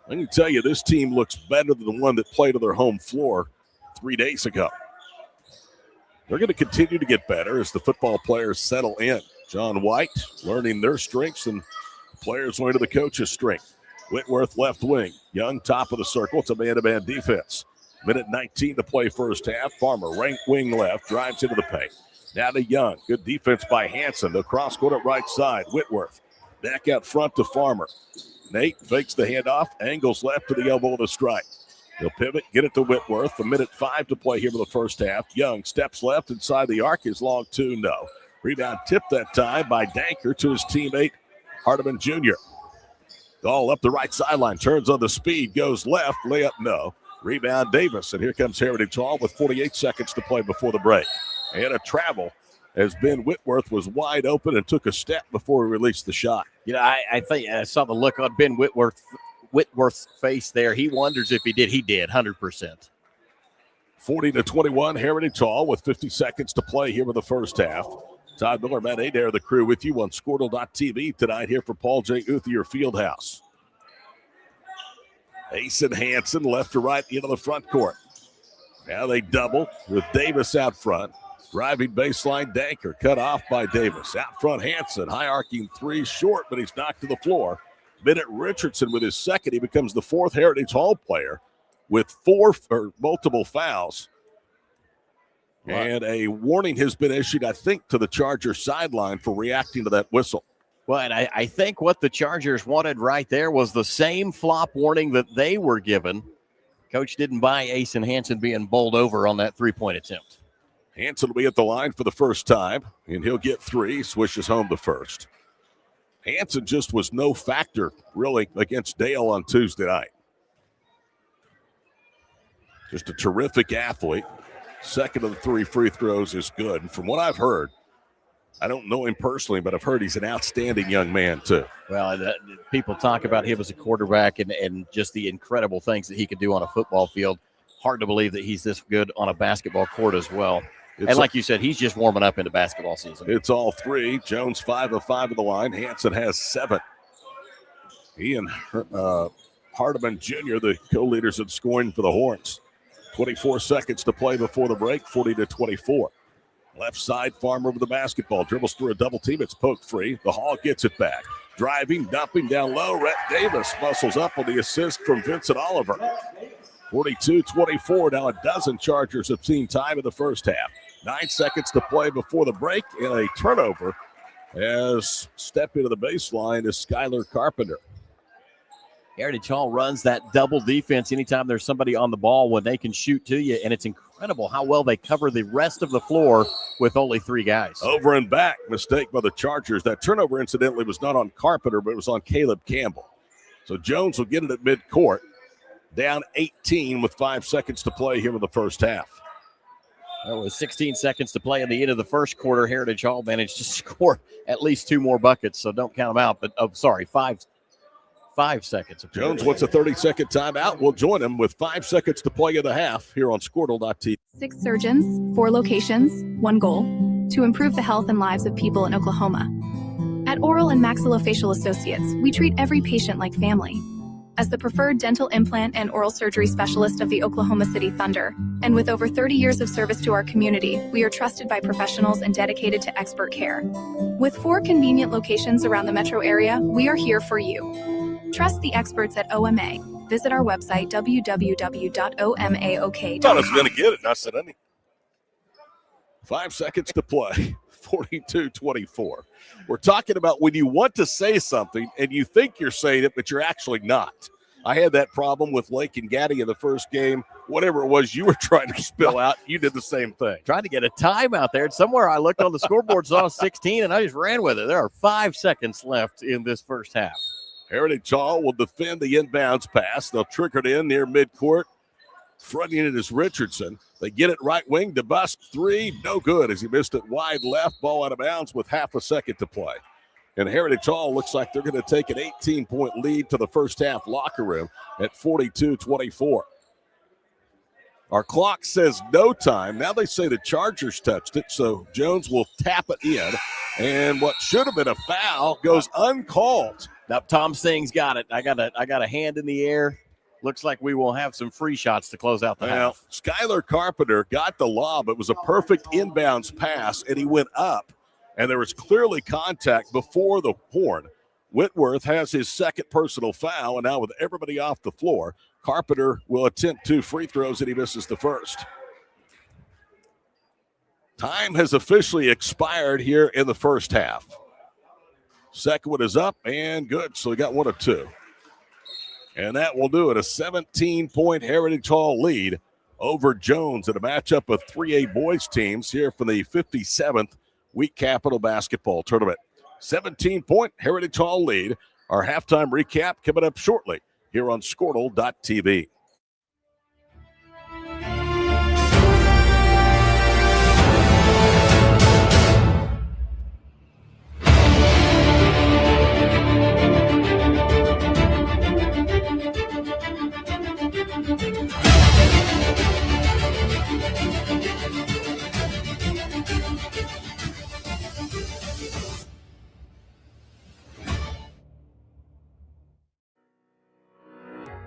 I can tell you this team looks better than the one that played on their home floor 3 days ago. They're going to continue to get better as the football players settle in. John White learning their strengths and players learning the coach's strength. Whitworth left wing. Young top of the circle. It's a man-to-man defense. Minute 19 to play first half. Farmer right wing left. Drives into the paint. Now to Young. Good defense by Hanson. The cross court at right side. Whitworth back out front to Farmer. Nate fakes the handoff. Angles left to the elbow of the strike. He'll pivot, get it to Whitworth. A minute 5 to play here for the first half. Young steps left inside the arc. Is long 2, no. Rebound tipped that time by Danker to his teammate, Hardiman Jr. All up the right sideline. Turns on the speed. Goes left. Layup, no. Rebound Davis. And here comes Heritage Hall with 48 seconds to play before the break. And a travel as Ben Whitworth was wide open and took a step before he released the shot. You know, I think I saw the look on Ben Whitworth's face there. He wonders if he did. He did, 100%. 40-21, Heritage Hall with 50 seconds to play here in the first half. Todd Miller, Matt Adair, the crew with you on Squirtle.tv tonight here for Paul J. Uthier Fieldhouse. Asen Hanson left to right into the front court. Now they double with Davis out front. Driving baseline, Danker cut off by Davis. Out front, Hanson, high arcing 3 short, but he's knocked to the floor. Bennett Richardson with his second. He becomes the 4th Heritage Hall player with multiple fouls. Wow. And a warning has been issued, I think, to the Chargers sideline for reacting to that whistle. Well, and I think what the Chargers wanted right there was the same flop warning that they were given. Coach didn't buy Asen Hanson being bowled over on that 3-point attempt. Hanson will be at the line for the first time, and he'll get 3, swishes home the first. Hanson just was no factor, really, against Dale on Tuesday night. Just a terrific athlete. Second of the 3 free throws is good. And from what I've heard, I don't know him personally, but I've heard he's an outstanding young man, too. Well, people talk about him as a quarterback and just the incredible things that he could do on a football field. Hard to believe that he's this good on a basketball court as well. And like you said, he's just warming up into basketball season. It's all 3. Jones 5 of 5 at the line. Hanson has 7. He and Hardiman Jr., the co-leaders in scoring for the Horns. 24 seconds to play before the break, 40-24. Left side, Farmer with the basketball. Dribbles through a double team. It's poked free. The Hall gets it back. Driving, dumping down low. Rhett Davis muscles up on the assist from Vincent Oliver. 42-24. Now a dozen Chargers have seen time in the first half. 9 seconds to play before the break, and a turnover as step into the baseline is Skylar Carpenter. Heritage Hall runs that double defense anytime there's somebody on the ball when they can shoot to you, and it's incredible how well they cover the rest of the floor with only 3 guys. Over and back, mistake by the Chargers. That turnover, incidentally, was not on Carpenter, but it was on Caleb Campbell. So Jones will get it at midcourt, down 18 with 5 seconds to play here in the first half. There was 16 seconds to play in the end of the first quarter. Heritage Hall managed to score at least 2 more buckets, so don't count them out. But, 5 seconds. Jones wants a 30-second timeout. We'll join him with 5 seconds to play in the half here on Squirtle.tv. 6 surgeons, 4 locations, 1 goal: to improve the health and lives of people in Oklahoma. At Oral and Maxillofacial Associates, we treat every patient like family. As the preferred dental implant and oral surgery specialist of the Oklahoma City Thunder, and with over 30 years of service to our community, we are trusted by professionals and dedicated to expert care. With 4 convenient locations around the metro area, we are here for you. Trust the experts at OMA. Visit our website, www.omaok.com. Thought I was going to get it, and I said, 5 seconds to play, 42-24. We're talking about when you want to say something and you think you're saying it, but you're actually not. I had that problem with Lake and Gaddy in the first game. Whatever it was you were trying to spill out, you did the same thing. Trying to get a time out there. And somewhere I looked on the scoreboard, saw 16, and I just ran with it. There are 5 seconds left in this first half. Heritage Hall will defend the inbounds pass. They'll trick it in near midcourt. Fronting it is Richardson. They get it right wing. DeBusk 3, no good as he missed it wide left. Ball out of bounds with half a second to play. And Heritage Hall looks like they're going to take an 18-point lead to the first half locker room at 42-24. Our clock says no time. Now they say the Chargers touched it, so Jones will tap it in. And what should have been a foul goes uncalled. Now Tom Sing's got it. I got a hand in the air. Looks like we will have some free shots to close out the half. Skylar Carpenter got the lob. It was a perfect inbounds pass, and he went up, and there was clearly contact before the horn. Whitworth has his second personal foul, and now with everybody off the floor, Carpenter will attempt 2 free throws, and he misses the first. Time has officially expired here in the first half. Second one is up and good, so we got 1 of 2. And that will do it. A 17-point Heritage Hall lead over Jones in a matchup of 3A boys teams here from the 57th Week Capital Basketball Tournament. 17-point Heritage Hall lead. Our halftime recap coming up shortly here on Squirtle.tv.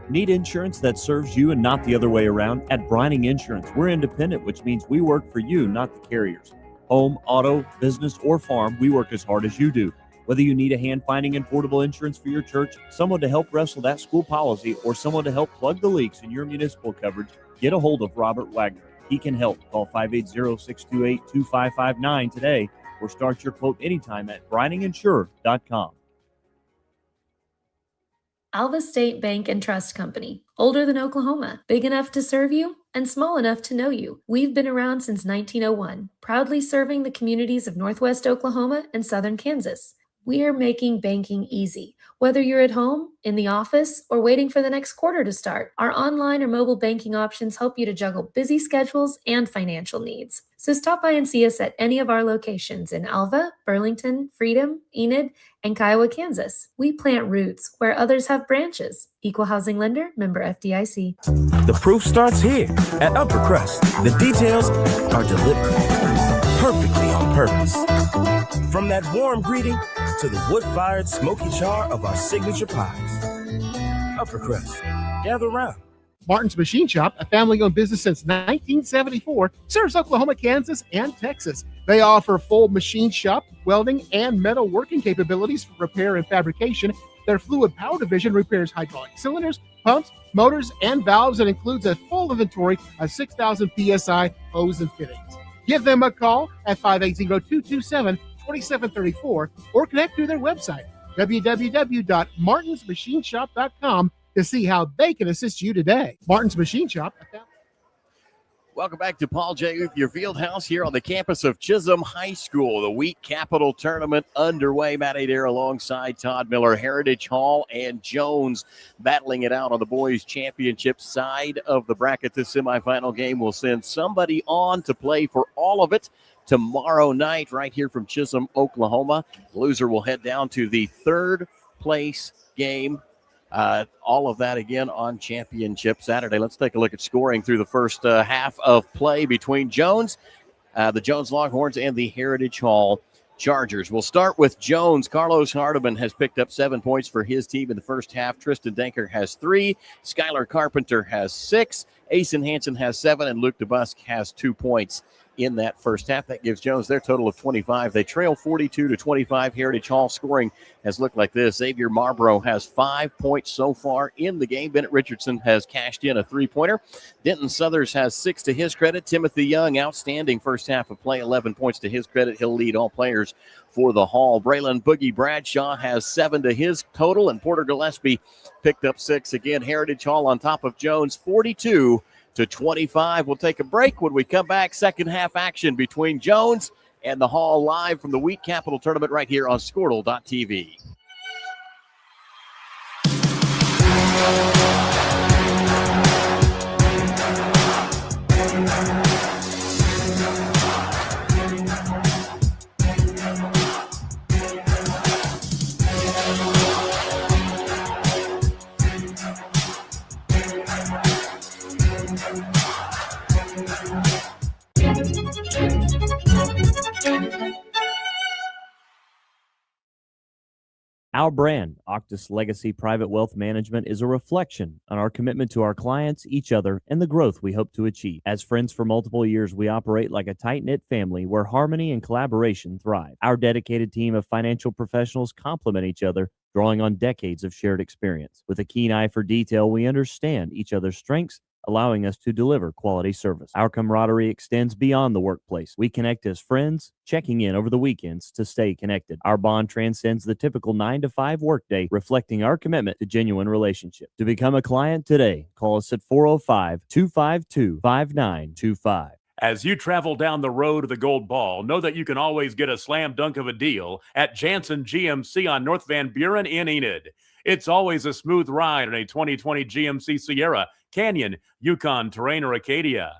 Need insurance that serves you and not the other way around? At Brining Insurance, we're independent, which means we work for you, not the carriers. Home, auto, business, or farm, we work as hard as you do. Whether you need a hand finding and portable insurance for your church, someone to help wrestle that school policy, or someone to help plug the leaks in your municipal coverage, get a hold of Robert Wagner. He can help. Call 580-628-2559 today or start your quote anytime at brininginsure.com. Alva State Bank and Trust Company. Older than Oklahoma, big enough to serve you, and small enough to know you. We've been around since 1901, proudly serving the communities of Northwest Oklahoma and Southern Kansas. We are making banking easy. Whether you're at home, in the office, or waiting for the next quarter to start, our online or mobile banking options help you to juggle busy schedules and financial needs. So stop by and see us at any of our locations in Alva, Burlington, Freedom, Enid, and Kiowa, Kansas. We plant roots where others have branches. Equal housing lender, member FDIC. The proof starts here at Upper Crust. The details are deliberate, perfectly on purpose. From that warm greeting to the wood-fired smoky char of our signature pies. Upper Crust, gather around. Martin's Machine Shop, a family-owned business since 1974, serves Oklahoma, Kansas, and Texas. They offer full machine shop, welding, and metal working capabilities for repair and fabrication. Their fluid power division repairs hydraulic cylinders, pumps, motors, and valves, and includes a full inventory of 6,000 PSI hose and fittings. Give them a call at 580-227-2734 or connect to their website, www.martinsmachineshop.com, to see how they can assist you today. Martin's Machine Shop. Welcome back to Paul J. Uthier Fieldhouse here on the campus of Chisholm High School. The Week Capital Tournament underway. Matt Adair alongside Todd Miller, Heritage Hall and Jones battling it out on the boys championship side of the bracket. This semifinal game will send somebody on to play for all of it tomorrow night right here from Chisholm, Oklahoma. The loser will head down to the third place game. All of that again on Championship Saturday. Let's take a look at scoring through the first half of play between Jones, the Jones Longhorns, and the Heritage Hall Chargers. We'll start with Jones. Carlos Hardiman has picked up 7 points for his team in the first half. Tristan Denker has 3. Skylar Carpenter has 6. Asen Hansen has 7. And Luke DeBusk has 2 points in that first half. That gives Jones their total of 25. They trail 42-25. Heritage Hall scoring has looked like this. Xavier Marlborough has 5 points so far in the game. Bennett Richardson has cashed in a 3-pointer. Denton Southers has 6 to his credit. Timothy Young, outstanding first half of play, 11 points to his credit. He'll lead all players for the Hall. Braylon Boogie Bradshaw has 7 to his total, and Porter Gillespie picked up 6. Again, Heritage Hall on top of Jones, 42-25. We'll take a break. When we come back, second half action between Jones and the Hall live from the Week Capital Tournament right here on Squirtle.tv. Our brand, Octus Legacy Private Wealth Management, is a reflection on our commitment to our clients, each other, and the growth we hope to achieve. As friends for multiple years, we operate like a tight-knit family where harmony and collaboration thrive. Our dedicated team of financial professionals complement each other, drawing on decades of shared experience. With a keen eye for detail, we understand each other's strengths, allowing us to deliver quality service. Our camaraderie extends beyond the workplace. We connect as friends, checking in over the weekends to stay connected. Our bond transcends the typical 9-to-5 workday, reflecting our commitment to genuine relationships. To become a client today, call us at 405-252-5925. As you travel down the road to the Gold Ball, know that you can always get a slam dunk of a deal at Jansen GMC on North Van Buren in Enid. It's always a smooth ride in a 2020 GMC Sierra, Canyon, Yukon, Terrain, or Acadia.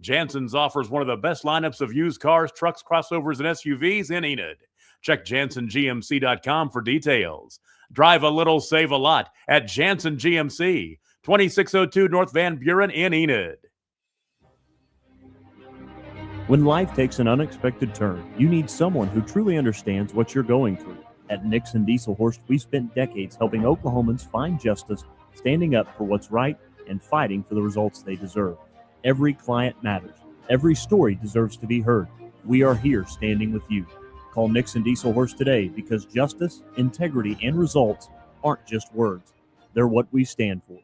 Jansen's offers one of the best lineups of used cars, trucks, crossovers, and SUVs in Enid. Check JansenGMC.com for details. Drive a little, save a lot at Jansen GMC, 2602 North Van Buren in Enid. When life takes an unexpected turn, you need someone who truly understands what you're going through. At Nixon Dieselhorst, we've spent decades helping Oklahomans find justice, standing up for what's right, and fighting for the results they deserve. Every client matters. Every story deserves to be heard. We are here standing with you. Call Nixon Dieselhorst today because justice, integrity, and results aren't just words. They're what we stand for.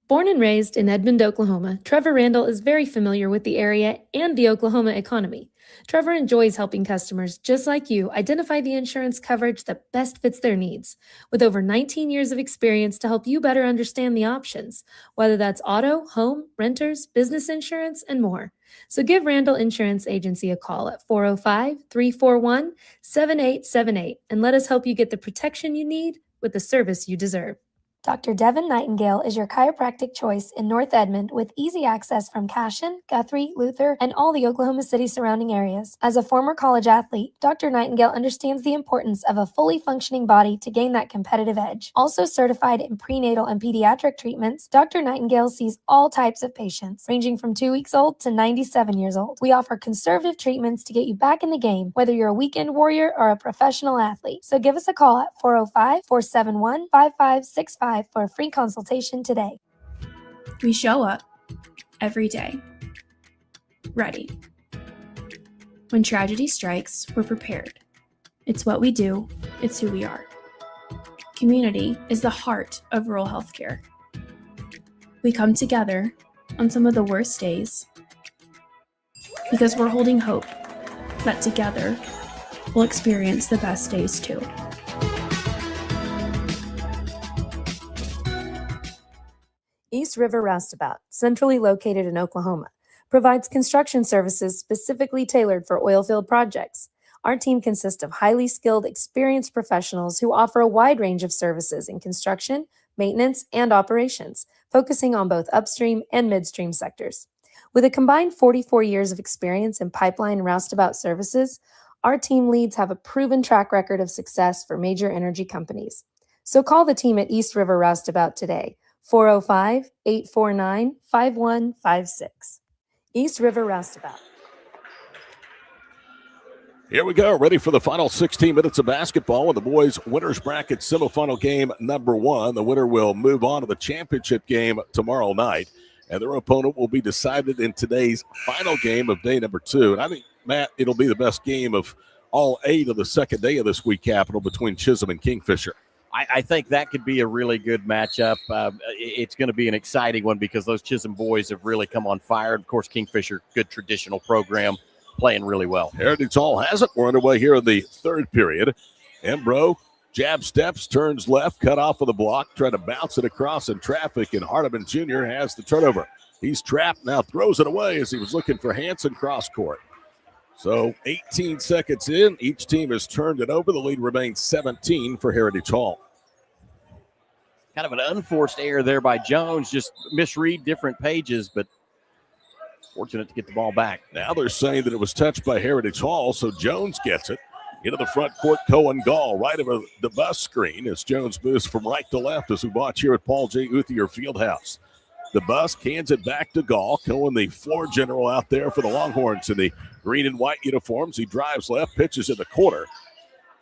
Born and raised in Edmond, Oklahoma, Trevor Randall is very familiar with the area and the Oklahoma economy. Trevor enjoys helping customers just like you identify the insurance coverage that best fits their needs. With over 19 years of experience to help you better understand the options, whether that's auto, home, renters, business insurance, and more. So give Randall Insurance Agency a call at 405-341-7878 and let us help you get the protection you need with the service you deserve. Dr. Devin Nightingale is your chiropractic choice in North Edmond with easy access from Cashion, Guthrie, Luther, and all the Oklahoma City surrounding areas. As a former college athlete, Dr. Nightingale understands the importance of a fully functioning body to gain that competitive edge. Also certified in prenatal and pediatric treatments, Dr. Nightingale sees all types of patients, ranging from 2 weeks old to 97 years old. We offer conservative treatments to get you back in the game, whether you're a weekend warrior or a professional athlete. So give us a call at 405-471-5565 855 for a free consultation today. We show up every day, ready. When tragedy strikes, we're prepared. It's what we do, it's who we are. Community is the heart of rural healthcare. We come together on some of the worst days because we're holding hope that together we'll experience the best days too. East River Roustabout, centrally located in Oklahoma, provides construction services specifically tailored for oilfield projects. Our team consists of highly skilled, experienced professionals who offer a wide range of services in construction, maintenance, and operations, focusing on both upstream and midstream sectors. With a combined 44 years of experience in pipeline and roustabout services, our team leads have a proven track record of success for major energy companies. So call the team at East River Roustabout today, 405-849-5156. East River Roustabout. Here we go, ready for the final 16 minutes of basketball in the boys' winners bracket semifinal game number 1. The winner will move on to the championship game tomorrow night, and their opponent will be decided in today's final game of day number 2. And I think, Matt, it'll be the best game of all 8 of the second day of this week capital between Chisholm and Kingfisher. I think that could be a really good matchup. It's going to be an exciting one because those Chisholm boys have really come on fire. Of course, Kingfisher, good traditional program, playing really well. Heritage Hall has it. We're underway here in the third period. Embro jab steps, turns left, cut off of the block, trying to bounce it across in traffic, and Hardiman Jr. has the turnover. He's trapped, now throws it away as he was looking for Hanson cross court. So 18 seconds in, each team has turned it over. The lead remains 17 for Heritage Hall. Kind of an unforced error there by Jones, just misread different pages, but fortunate to get the ball back. Now they're saying that it was touched by Heritage Hall, so Jones gets it. Into the front court, Cohen Gall, right over the bus screen as Jones moves from right to left as we watch here at Paul J. Uthier Fieldhouse. The bus cans it back to Gall. Cohen, the floor general out there for the Longhorns in the green and white uniforms. He drives left, pitches in the corner.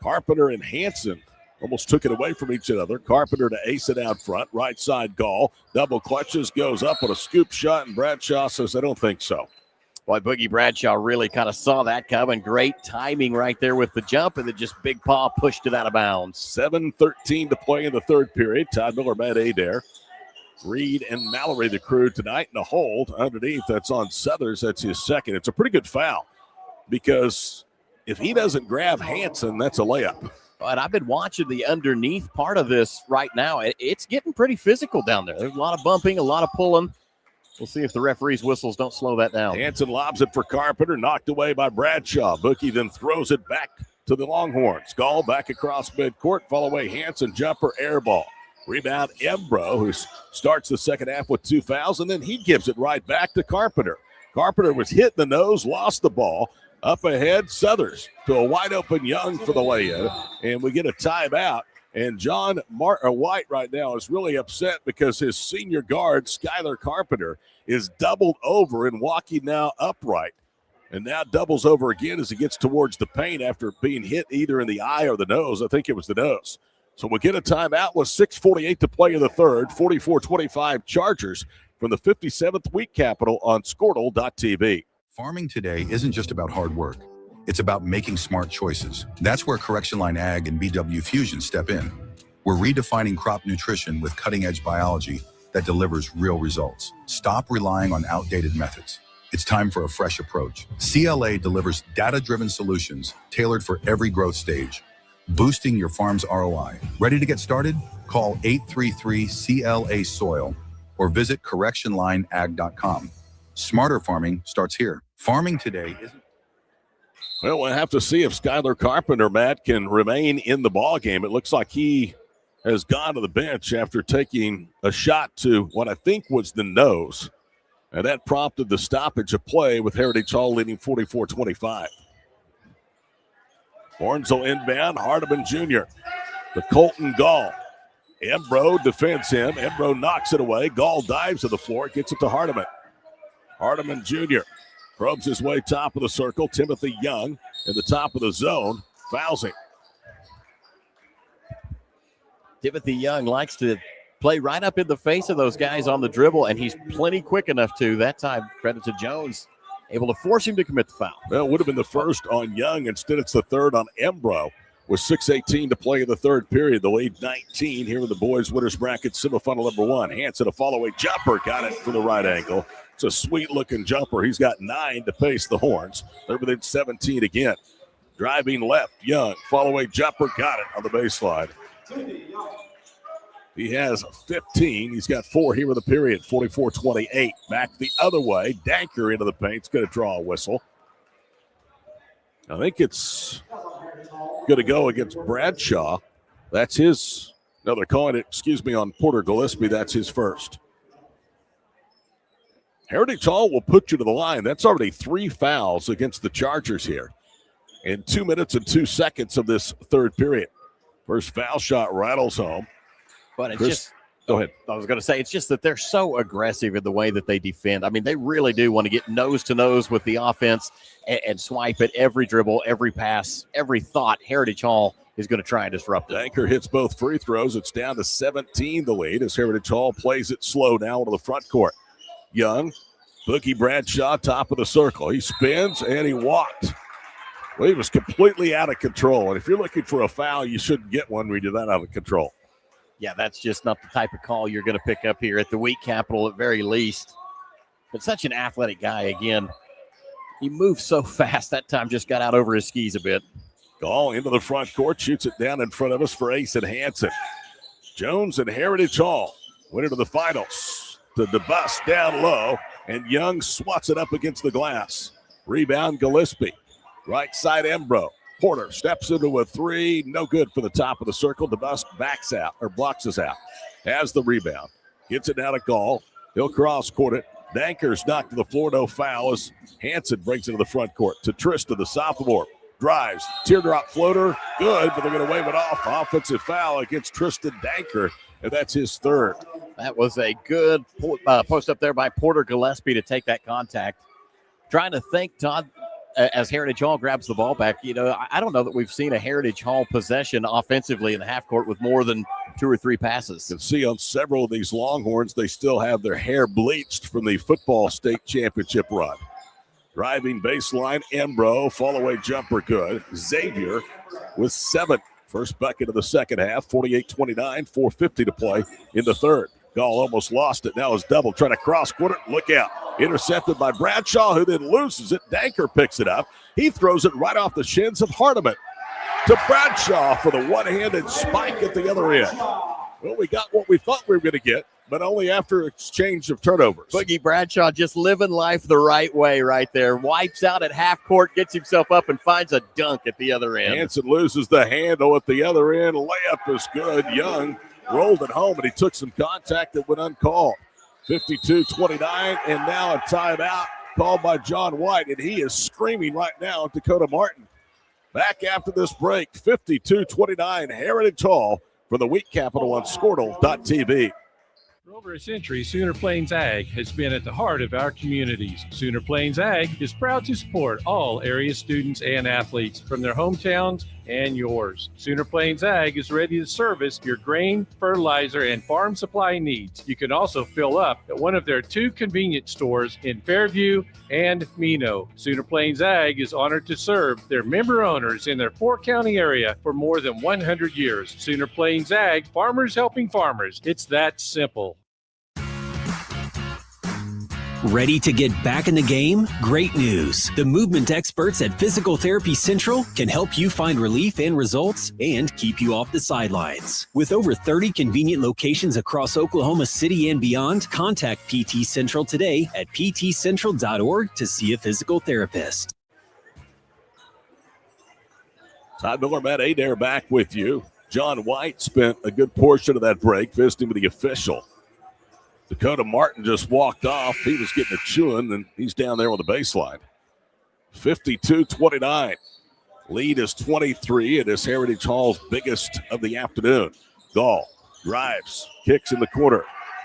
Carpenter and Hanson almost took it away from each other. Carpenter to ace it out front. Right side, Gall. Double clutches, goes up with a scoop shot, and Bradshaw says, I don't think so. Boy, Boogie Bradshaw really kind of saw that coming. Great timing right there with the jump, and then just big paw pushed it out of bounds. 7:13 to play in the third period. Todd Miller, Matt Adair. Reed and Mallory, the crew tonight, in a hold underneath. That's on Southers. That's his second. It's a pretty good foul because if he doesn't grab Hanson, that's a layup. But I've been watching the underneath part of this right now. It's getting pretty physical down there. There's a lot of bumping, a lot of pulling. We'll see if the referee's whistles don't slow that down. Hanson lobs it for Carpenter, knocked away by Bradshaw. Bookie then throws it back to the Longhorns. Gall back across midcourt, follow away Hanson, jumper, air ball. Rebound, Embro, who starts the second half with 2 fouls, and then he gives it right back to Carpenter. Carpenter was hit in the nose, lost the ball. Up ahead, Southers to a wide-open Young for the lay-in, and we get a timeout. And John White right now is really upset because his senior guard, Skylar Carpenter, is doubled over and walking now upright. And now doubles over again as he gets towards the paint after being hit either in the eye or the nose. I think it was the nose. So we'll get a timeout with 6:48 to play in the third. 44-25 Chargers from the 57th week capital on Squirtle.tv. Farming today isn't just about hard work. It's about making smart choices. That's where Correction Line Ag and BW Fusion step in. We're redefining crop nutrition with cutting-edge biology that delivers real results. Stop relying on outdated methods. It's time for a fresh approach. CLA delivers data-driven solutions tailored for every growth stage, boosting your farm's ROI. Ready to get started? Call 833-CLA-SOIL or visit correctionlineag.com. Smarter farming starts here. Farming today isn't. Well, we'll have to see if Skylar Carpenter, Matt, can remain in the ballgame. It looks like he has gone to the bench after taking a shot to what I think was the nose. And that prompted the stoppage of play with Heritage Hall leading 44-25. Horns will inbound, Hardiman Jr. The Colton Gall. Embro defends him. Embro knocks it away. Gall dives to the floor, gets it to Hardiman. Hardiman Jr. probes his way top of the circle. Timothy Young in the top of the zone. Fouls him. Timothy Young likes to play right up in the face of those guys on the dribble, and he's plenty quick enough to. That time, credit to Jones, able to force him to commit the foul. Well, it would have been the first on Young. Instead, it's the third on Embro. With 6:18 to play in the third period, the lead 19 here in the boys' winners bracket semifinal number 1. Hanson, a follow-away jumper, got it from the right angle. It's a sweet-looking jumper. He's got 9 to pace the Horns. They're within 17 again. Driving left, Young, follow-away jumper, got it on the baseline. He has 15. He's got 4 here in the period, 44-28. Back the other way, Danker into the paint. It's going to draw a whistle. I think it's going to go against Bradshaw. That's his. No, they're calling it, on Porter Gillespie. That's his first. Heritage Hall will put you to the line. That's already 3 fouls against the Chargers here in 2 minutes and 2 seconds of this third period. First foul shot rattles home. But it's go ahead. I was going to say, it's just that they're so aggressive in the way that they defend. I mean, they really do want to get nose to nose with the offense and swipe at every dribble, every pass, every thought. Heritage Hall is going to try and disrupt it. Danker hits both free throws. It's down to 17, the lead, as Heritage Hall plays it slow now into the front court. Young, Boogie Bradshaw, top of the circle. He spins and he walked. Well, he was completely out of control. And if you're looking for a foul, you shouldn't get one when you're that out of control. Yeah, that's just not the type of call you're going to pick up here at the Wheat Capital at very least. But such an athletic guy again. He moves so fast. That time just got out over his skis a bit. Gall into the front court, shoots it down in front of us for Ace and Hanson. Jones and Heritage Hall went into the finals. The DeBus down low, and Young swats it up against the glass. Rebound Gillespie. Right side Embro. Porter steps into a 3, no good for the top of the circle. DeBus backs out, or blocks us out. Has the rebound. Gets it down to Gall. He'll cross-court it. Danker's knocked to the floor, no foul as Hanson brings it to the front court. To Trista, the sophomore. Drives, teardrop floater, good, but they're going to wave it off. Offensive foul against Tristan Danker, and that's his third. That was a good post up there by Porter Gillespie to take that contact. Trying to think, Todd, as Heritage Hall grabs the ball back, I don't know that we've seen a Heritage Hall possession offensively in the half court with more than 2 or 3 passes. You can see on several of these Longhorns, they still have their hair bleached from the football state championship run. Driving baseline, Embro, fall-away jumper good. Xavier with 7. First bucket of the second half, 48-29, 4:50 to play in the third. Gall almost lost it. Now is double, trying to cross-court it. Look out. Intercepted by Bradshaw, who then loses it. Danker picks it up. He throws it right off the shins of Hardiman to Bradshaw for the one-handed spike at the other end. Well, we got what we thought we were going to get, but only after exchange of turnovers. Boogie Bradshaw just living life the right way right there. Wipes out at half court, gets himself up, and finds a dunk at the other end. Hanson loses the handle at the other end. Layup is good. Young rolled it home, and he took some contact that went uncalled. 52-29, and now a timeout called by John White, and he is screaming right now at Dakota Martin. Back after this break, 52-29, Heritage Hall for the Wheat Capital on Squirtle.tv. For over a century, Sooner Plains Ag has been at the heart of our communities. Sooner Plains Ag is proud to support all area students and athletes from their hometowns and yours. Sooner Plains Ag is ready to service your grain, fertilizer, and farm supply needs. You can also fill up at one of their 2 convenience stores in Fairview and Mino. Sooner Plains Ag is honored to serve their member owners in their 4-county area for more than 100 years. Sooner Plains Ag, farmers helping farmers. It's that simple. Ready to get back in the game? Great news! The movement experts at Physical Therapy Central can help you find relief and results and keep you off the sidelines. With over 30 convenient locations across Oklahoma City and beyond, contact PT Central today at ptcentral.org to see a physical therapist. Todd Miller, Matt Adair back with you. John White spent a good portion of that break visiting with the official. Dakota Martin just walked off. He was getting a chewing, and he's down there on the baseline. 52-29. Lead is 23. It is Heritage Hall's biggest of the afternoon. Gall drives, kicks in the corner,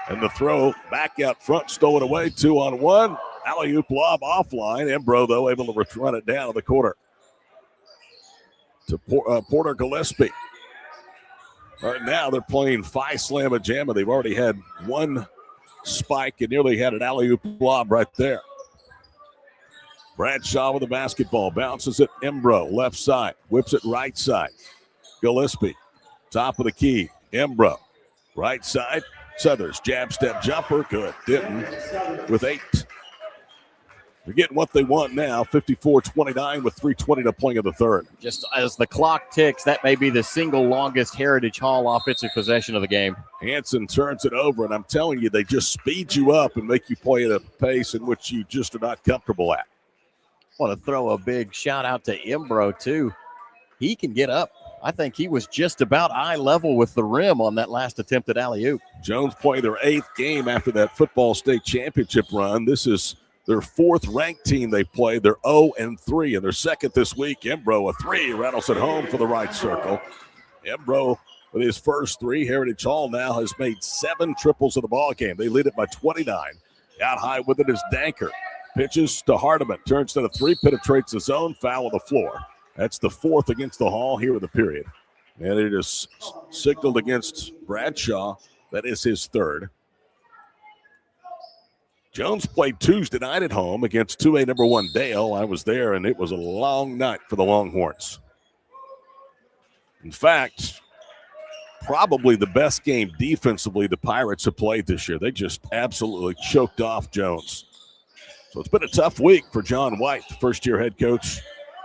and the throw back out front, stolen away, 2-on-1. Alley-oop lob offline. Embro, though, able to run it down in the corner to Porter Gillespie. Right now they're playing Phi Slamma Jamma. They've already had one spike and nearly had an alley-oop lob right there. Bradshaw with the basketball. Bounces it Embro, left side. Whips it right side. Gillespie, top of the key. Embro, right side. Southers, jab step jumper. Good. Denton with 8. They're getting what they want now. 54-29 with 3:20 to play in the third. Just as the clock ticks, that may be the single longest Heritage Hall offensive possession of the game. Hanson turns it over, and I'm telling you, they just speed you up and make you play at a pace in which you just are not comfortable at. I want to throw a big shout out to Embro, too. He can get up. I think he was just about eye level with the rim on that last attempted alley-oop. Jones played their 8th game after that football state championship run. This is their 4th ranked team they played. They're 0-3, and they're 2nd this week. Embro, a 3, rattles it home for the right circle. Embro with his first 3. Heritage Hall now has made 7 triples of the ball game. They lead it by 29. Out high with it is Danker. Pitches to Hardiman. Turns to the 3, penetrates the zone, foul on the floor. That's the 4th against the Hall here in the period. And it is signaled against Bradshaw. That is his 3rd. Jones played Tuesday night at home against 2A number 1 Dale. I was there, and it was a long night for the Longhorns. In fact, probably the best game defensively the Pirates have played this year. They just absolutely choked off Jones. So it's been a tough week for John White, the first-year head coach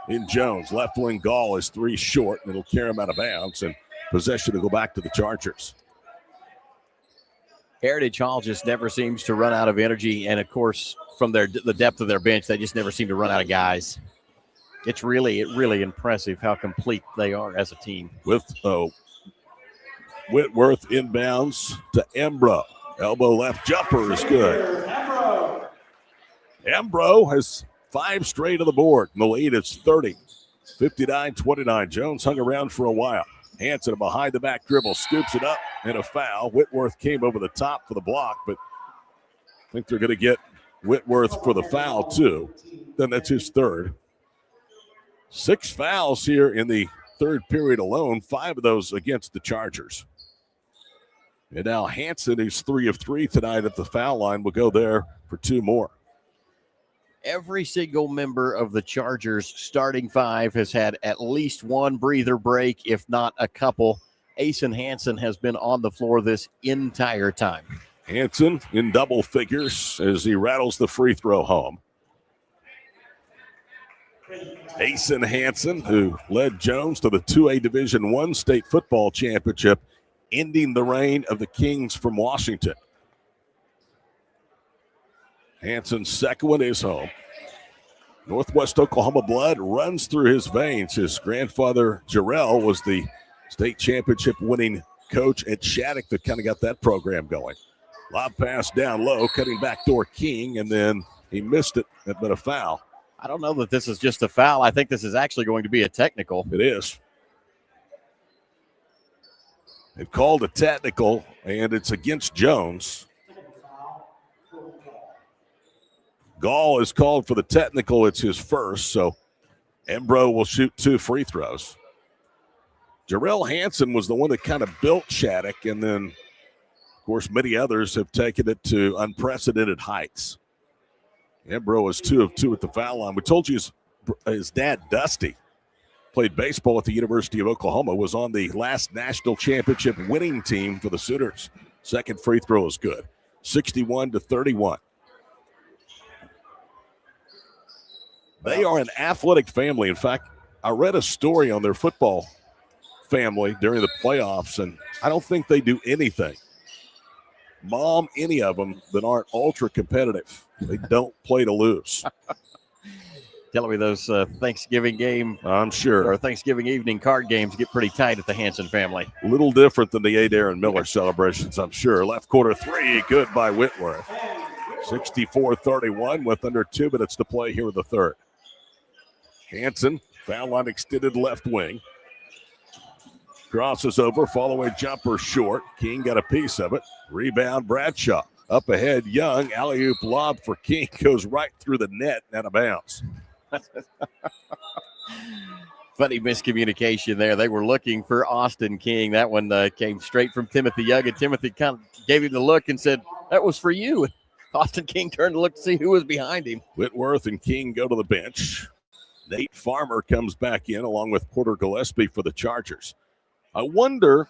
in Jones. Left wing Gall is 3 short, and it'll carry him out of bounds, and possession will go back to the Chargers. Heritage Hall just never seems to run out of energy, and of course, from the depth of their bench, they just never seem to run out of guys. It's really impressive how complete they are as a team. With Whitworth inbounds to Embro. Elbow left jumper is good. Embro has 5 straight on the board, and the lead is 30. 59-29. Jones hung around for a while. Hanson, a behind-the-back dribble, scoops it up, and a foul. Whitworth came over the top for the block, but I think they're going to get Whitworth for the foul, too. Then that's his 3rd. 6 fouls here in the 3rd period alone, 5 of those against the Chargers. And now Hanson, who's 3 of 3 tonight at the foul line, will go there for 2 more. Every single member of the Chargers starting 5 has had at least one breather break, if not a couple. Asen Hanson has been on the floor this entire time. Hanson in double figures as he rattles the free throw home. Asen Hanson, who led Jones to the 2A Division I state football championship, ending the reign of the Kings from Washington. Hanson's 2nd one is home. Northwest Oklahoma blood runs through his veins. His grandfather, Jarrell, was the state championship winning coach at Shattuck that kind of got that program going. Lob pass down low, cutting backdoor King, and then he missed it. That been a foul. I don't know that this is just a foul. I think this is actually going to be a technical. It is. They've called a technical, and it's against Jones. Gall is called for the technical. It's his 1st, so Embro will shoot 2 free throws. Jarrell Hanson was the one that kind of built Shattuck, and then, of course, many others have taken it to unprecedented heights. Embro is 2 of 2 at the foul line. We told you his dad, Dusty, played baseball at the University of Oklahoma, was on the last national championship winning team for the Sooners. 2nd free throw is good. 61-31. They are an athletic family. In fact, I read a story on their football family during the playoffs, and I don't think they do anything, any of them, that aren't ultra competitive. They don't play to lose. Telling me those Thanksgiving game, I'm sure, or Thanksgiving evening card games get pretty tight at the Hanson family. A little different than the Adair Miller celebrations, I'm sure. Left corner 3, good by Whitworth. 64-31 with under 2 minutes to play here in the 3rd. Hanson, foul line extended left wing. Crosses over, follow-away jumper short. King got a piece of it. Rebound, Bradshaw. Up ahead, Young. Alley-oop lob for King. Goes right through the net and out of bounds. Funny miscommunication there. They were looking for Austin King. That one came straight from Timothy Young, and Timothy kind of gave him the look and said, "That was for you." Austin King turned to look to see who was behind him. Whitworth and King go to the bench. Nate Farmer comes back in along with Porter Gillespie for the Chargers. I wonder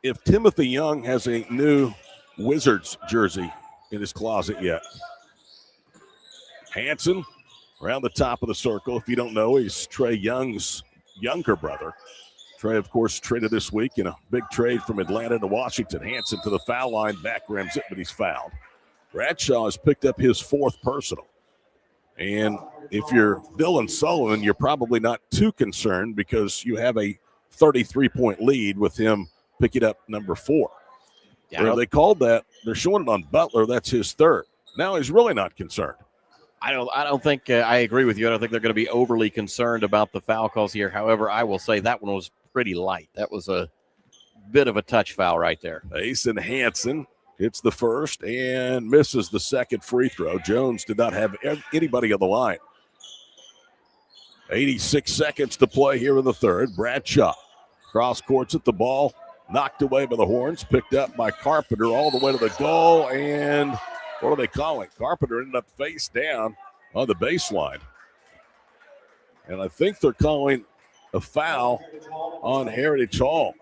if Timothy Young has a new Wizards jersey in his closet yet. Hanson around the top of the circle. If you don't know, he's Trey Young's younger brother. Trey, of course, traded this week in a big trade from Atlanta to Washington. Hanson to the foul line, back rims it, but he's fouled. Bradshaw has picked up his 4th personal. And if you're Dylan Sullivan, you're probably not too concerned because you have a 33-point lead with him picking up number 4. Yeah, they called that. They're showing it on Butler. That's his 3rd. Now he's really not concerned. I don't think I agree with you. I don't think they're going to be overly concerned about the foul calls here. However, I will say that one was pretty light. That was a bit of a touch foul right there. Asen Hanson hits the first and misses the second free throw. Jones did not have anybody on the line. 86 seconds to play here in the third. Bradshaw cross courts at the ball, knocked away by the Horns, picked up by Carpenter all the way to the goal, and what are they calling? Carpenter ended up face down on the baseline. And I think they're calling a foul on Heritage Hall.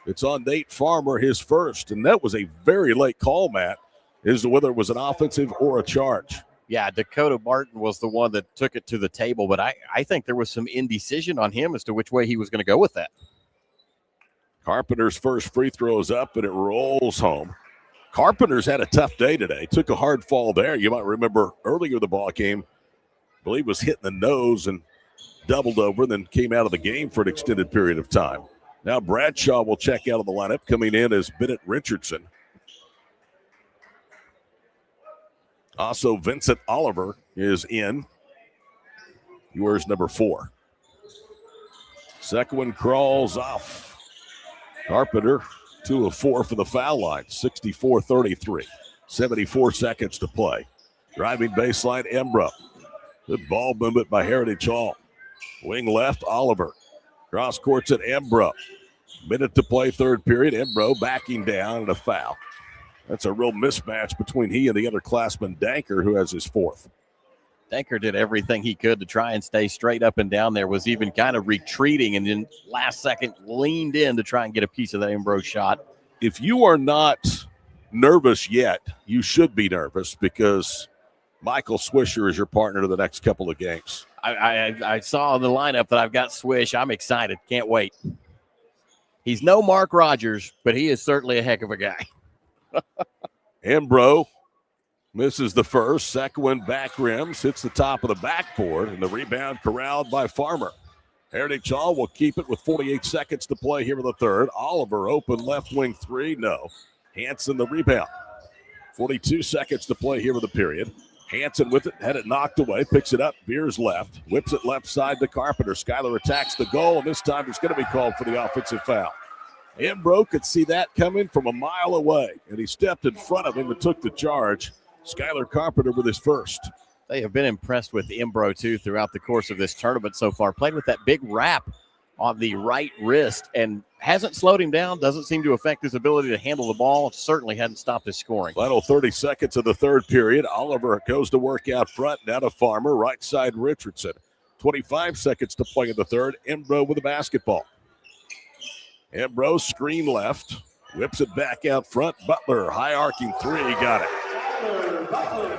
It's on Nate Farmer, his first. And that was a very late call, Matt, as to whether it was an offensive or a charge. Yeah, Dakota Martin was the one that took it to the table, but I think there was some indecision on him as to which way he was going to go with that. Carpenter's first free throw is up, and it rolls home. Carpenter's had a tough day today. Took a hard fall there. You might remember earlier the ball game, I believe was hit in the nose and doubled over, then came out of the game for an extended period of time. Now Bradshaw will check out of the lineup. Coming in as Bennett Richardson. Also, Vincent Oliver is in. He wears number 4. Second one crawls off. Carpenter, 2 of 4 for the foul line, 64-33. 74 seconds to play. Driving baseline, Embro. Good ball movement by Heritage Hall. Wing left, Oliver. Cross courts at Embro. Minute to play, third period. Embro backing down and a foul. That's a real mismatch between he and the underclassman Danker, who has his 4th. Danker did everything he could to try and stay straight up and down there, was even kind of retreating, and then last second leaned in to try and get a piece of that Embro shot. If you are not nervous yet, you should be nervous because Michael Swisher is your partner to the next couple of games. I saw in the lineup that I've got Swish. I'm excited. Can't wait. He's no Mark Rogers, but he is certainly a heck of a guy. Embro misses the first. Second one back rims, hits the top of the backboard, and the rebound corralled by Farmer. Heritage Hall will keep it with 48 seconds to play here in the third. Oliver open left wing 3, no. Hanson the rebound. 42 seconds to play here in the period. Hanson with it, had it knocked away, picks it up, veers left, whips it left side to Carpenter. Schuyler attacks the goal, and this time it's going to be called for the offensive foul. Embro could see that coming from a mile away, and he stepped in front of him and took the charge. Schuyler Carpenter with his first. They have been impressed with Embro, too, throughout the course of this tournament so far. Played with that big wrap on the right wrist and hasn't slowed him down, doesn't seem to affect his ability to handle the ball. Certainly hadn't stopped his scoring. Final 30 seconds of the third period. Oliver goes to work out front, now to Farmer, right side Richardson. 25 seconds to play in the third. Embro with the basketball. Embro screen left, whips it back out front. Butler, high arcing 3, got it.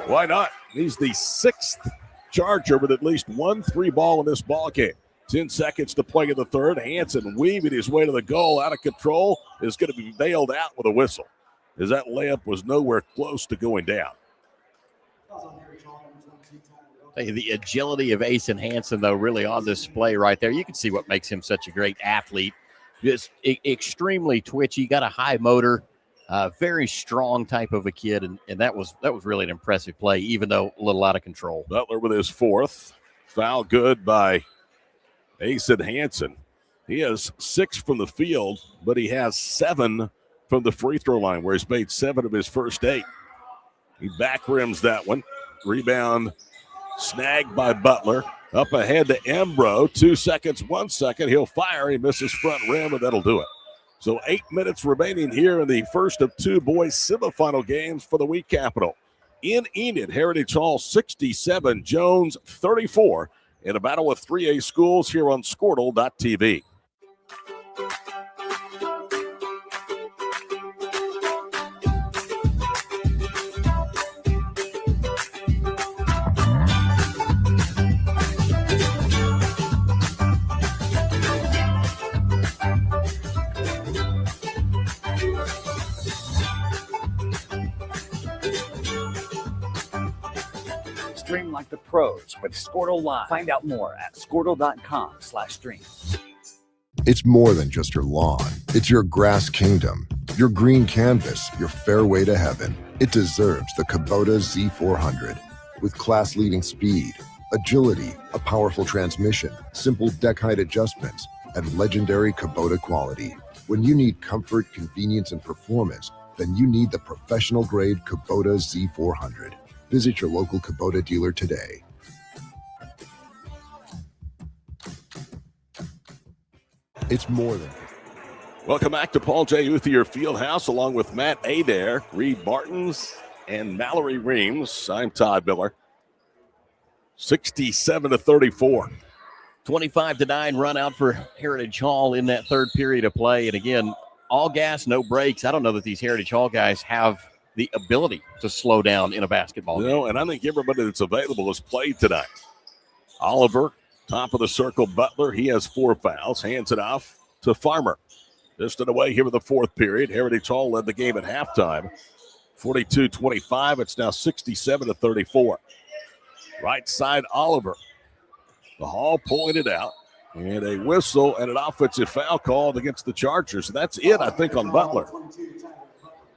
Why not? He's the 6th Charger with at least 1 3-ball in this ball game. 10 seconds to play in the third. Hanson weaving his way to the goal, out of control, is going to be bailed out with a whistle, as that layup was nowhere close to going down. The agility of Asen Hanson, though, really on display right there. You can see what makes him such a great athlete. Just extremely twitchy, got a high motor, very strong type of a kid, and that was really an impressive play, even though a little out of control. Butler with his 4th. Foul good by Asen Hanson. He has 6 from the field, but he has 7 from the free throw line, where he's made 7 of his first 8. He back rims that one. Rebound snagged by Butler. Up ahead to Embro. 2 seconds, 1 second. He'll fire. He misses front rim, and that'll do it. So 8 minutes remaining here in the first of two boys semifinal games for the Wheat Capital. In Enid, Heritage Hall 67, Jones 34. In a battle with 3A schools here on Squirtle.tv. Stream like the pros with Squirtle Live. Find out more at squirtle.com/stream. It's more than just your lawn. It's your grass kingdom, your green canvas, your fairway to heaven. It deserves the Kubota Z400. With class-leading speed, agility, a powerful transmission, simple deck height adjustments, and legendary Kubota quality. When you need comfort, convenience, and performance, then you need the professional-grade Kubota Z400. Visit your local Kubota dealer today. It's more than. Welcome back to Paul J. Uthier Fieldhouse, along with Matt Adair, Reed Martins, and Mallory Reams. I'm Todd Miller. 67-34. 25-9 run out for Heritage Hall in that third period of play. And again, all gas, no brakes. I don't know that these Heritage Hall guys have the ability to slow down in a basketball game. No, and I think everybody that's available has played tonight. Oliver, top of the circle, Butler. He has 4 fouls. Hands it off to Farmer. Distant away here in the fourth period. Heritage Hall led the game at halftime. 42-25. It's now 67-34. Right side, Oliver. The Hall pulling it out. And a whistle and an offensive foul called against the Chargers. That's it, I think, on Butler.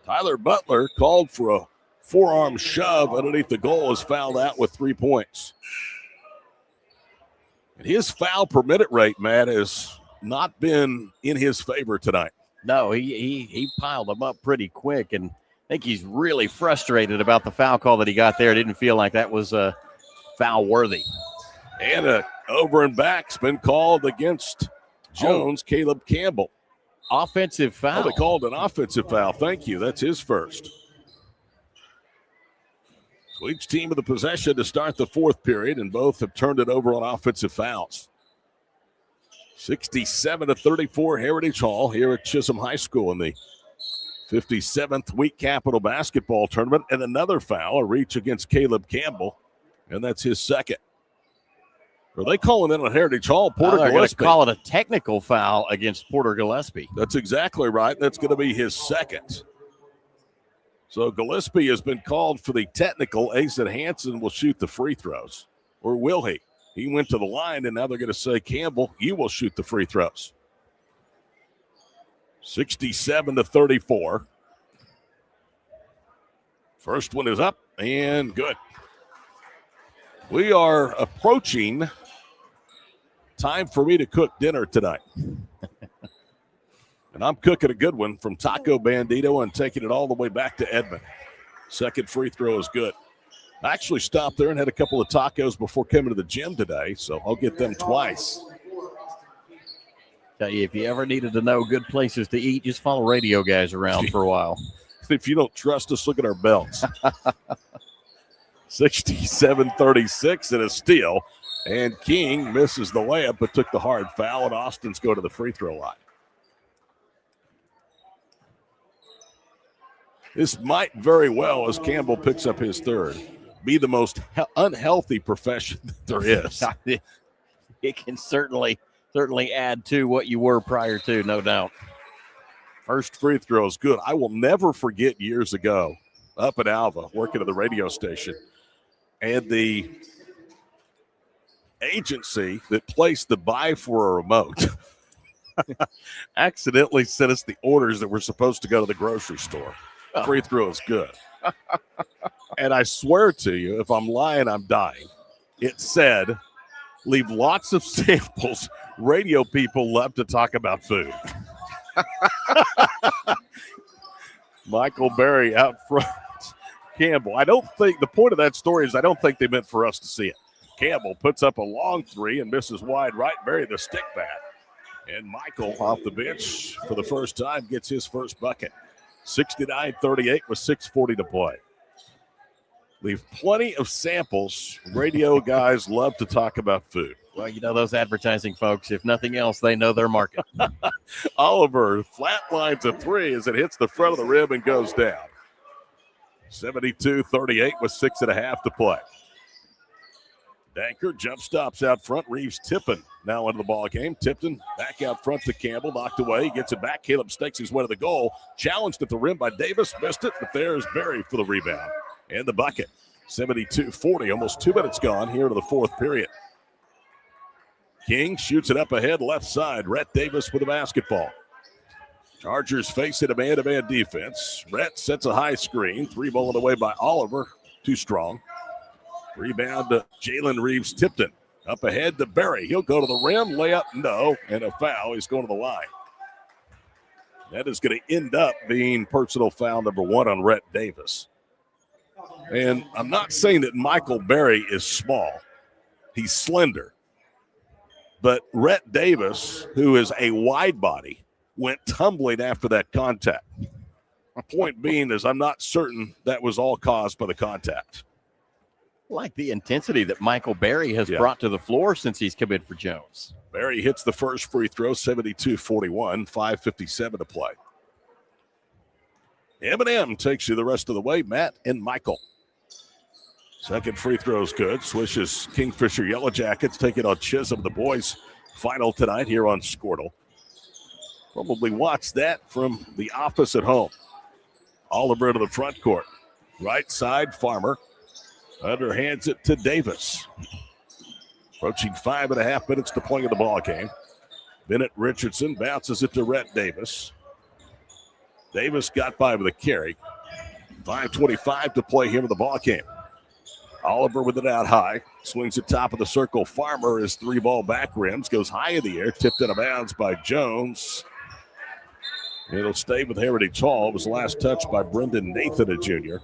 Tyler Butler called for a forearm shove underneath the goal, is fouled out with 3 points. And his foul per minute rate, Matt, has not been in his favor tonight. No, he piled them up pretty quick, and I think he's really frustrated about the foul call that he got there. Didn't feel like that was foul worthy. And a over and back's been called against Jones, Caleb Campbell. Offensive foul. Oh, they called an offensive foul. Thank you. That's his first. So each team with the possession to start the fourth period, and both have turned it over on offensive fouls. 67-34 Heritage Hall here at Chisholm High School in the 57th Wheat Capital basketball tournament. And another foul, a reach against Caleb Campbell, and that's his second. Are they calling in on Heritage Hall? Porter they're going to Gillespie. call it a technical foul against Porter Gillespie. That's exactly right. That's going to be his second. So Gillespie has been called for the technical. Asa Hansen will shoot the free throws. Or will he? He went to the line, and now they're going to say, Campbell, you will shoot the free throws. 67-34. First one is up and good. We are approaching time for me to cook dinner tonight. And I'm cooking a good one from Taco Bandito and taking it all the way back to Edmond. Second free throw is good. I actually stopped there and had a couple of tacos before coming to the gym today, so I'll get them twice. Tell you, if you ever needed to know good places to eat, just follow radio guys around for a while. If you don't trust us, look at our belts. 67-36 and a steal. And King misses the layup but took the hard foul, and Austin's go to the free throw line. This might very well, as Campbell picks up his third, be the most unhealthy profession that there is. It can certainly add to what you were prior to, no doubt. First free throw is good. I will never forget years ago up at Alva, working at the radio station, and the agency that placed the buy for a remote accidentally sent us the orders that were supposed to go to the grocery store. Free throw is good. And I swear to you, if I'm lying, I'm dying. It said, leave lots of samples. Radio people love to talk about food. Michael Berry out front. Campbell. I don't think the point of that story is I don't think they meant for us to see it. Campbell puts up a long three and misses wide right. Bury the stick back. And Michael off the bench for the first time gets his first bucket. 69-38 with 6:40 to play. Leave plenty of samples. Radio guys love to talk about food. Well, you know those advertising folks, if nothing else, they know their market. Oliver flatlines a three as it hits the front of the rim and goes down. 72-38 with 6.5 to play. Danker jump stops out front. Reeves Tippin now into the ball game. Tipton back out front to Campbell. Knocked away. Gets it back. Caleb stakes his way to the goal. Challenged at the rim by Davis. Missed it, but there's Berry for the rebound. And the bucket. 72-40. Almost 2 minutes gone here to the fourth period. King shoots it up ahead left side. Rhett Davis with the basketball. Chargers face it a man-to-man defense. Rhett sets a high screen. 3-ball away by Oliver. Too strong. Rebound to Jalen Reeves Tipton. Up ahead to Berry. He'll go to the rim. Layup, no. And a foul. He's going to the line. That is going to end up being personal foul number 1 on Rhett Davis. And I'm not saying that Michael Berry is small. He's slender. But Rhett Davis, who is a wide body, went tumbling after that contact. My point being is I'm not certain that was all caused by the contact. Like the intensity that Michael Berry has brought to the floor since he's come in for Jones. Berry hits the first free throw, 72-41, 5:57 to play. M&M takes you the rest of the way, Matt and Michael. Second free throw is good. Swishes Kingfisher Yellow Jackets taking on Chisholm, the boys' final tonight here on Squirtle. Probably watch that from the office at home. Oliver to the front court. Right side, Farmer. Underhands it to Davis. Approaching 5.5 minutes to play in the ball game. Bennett Richardson bounces it to Rhett Davis. Davis got by with a carry. 5:25 to play here in the ball game. Oliver with it out high. Swings it top of the circle. Farmer is 3-ball back rims. Goes high in the air. Tipped out of bounds by Jones. It'll stay with Heritage Hall. It was last touched by Brendan Nathan, a junior.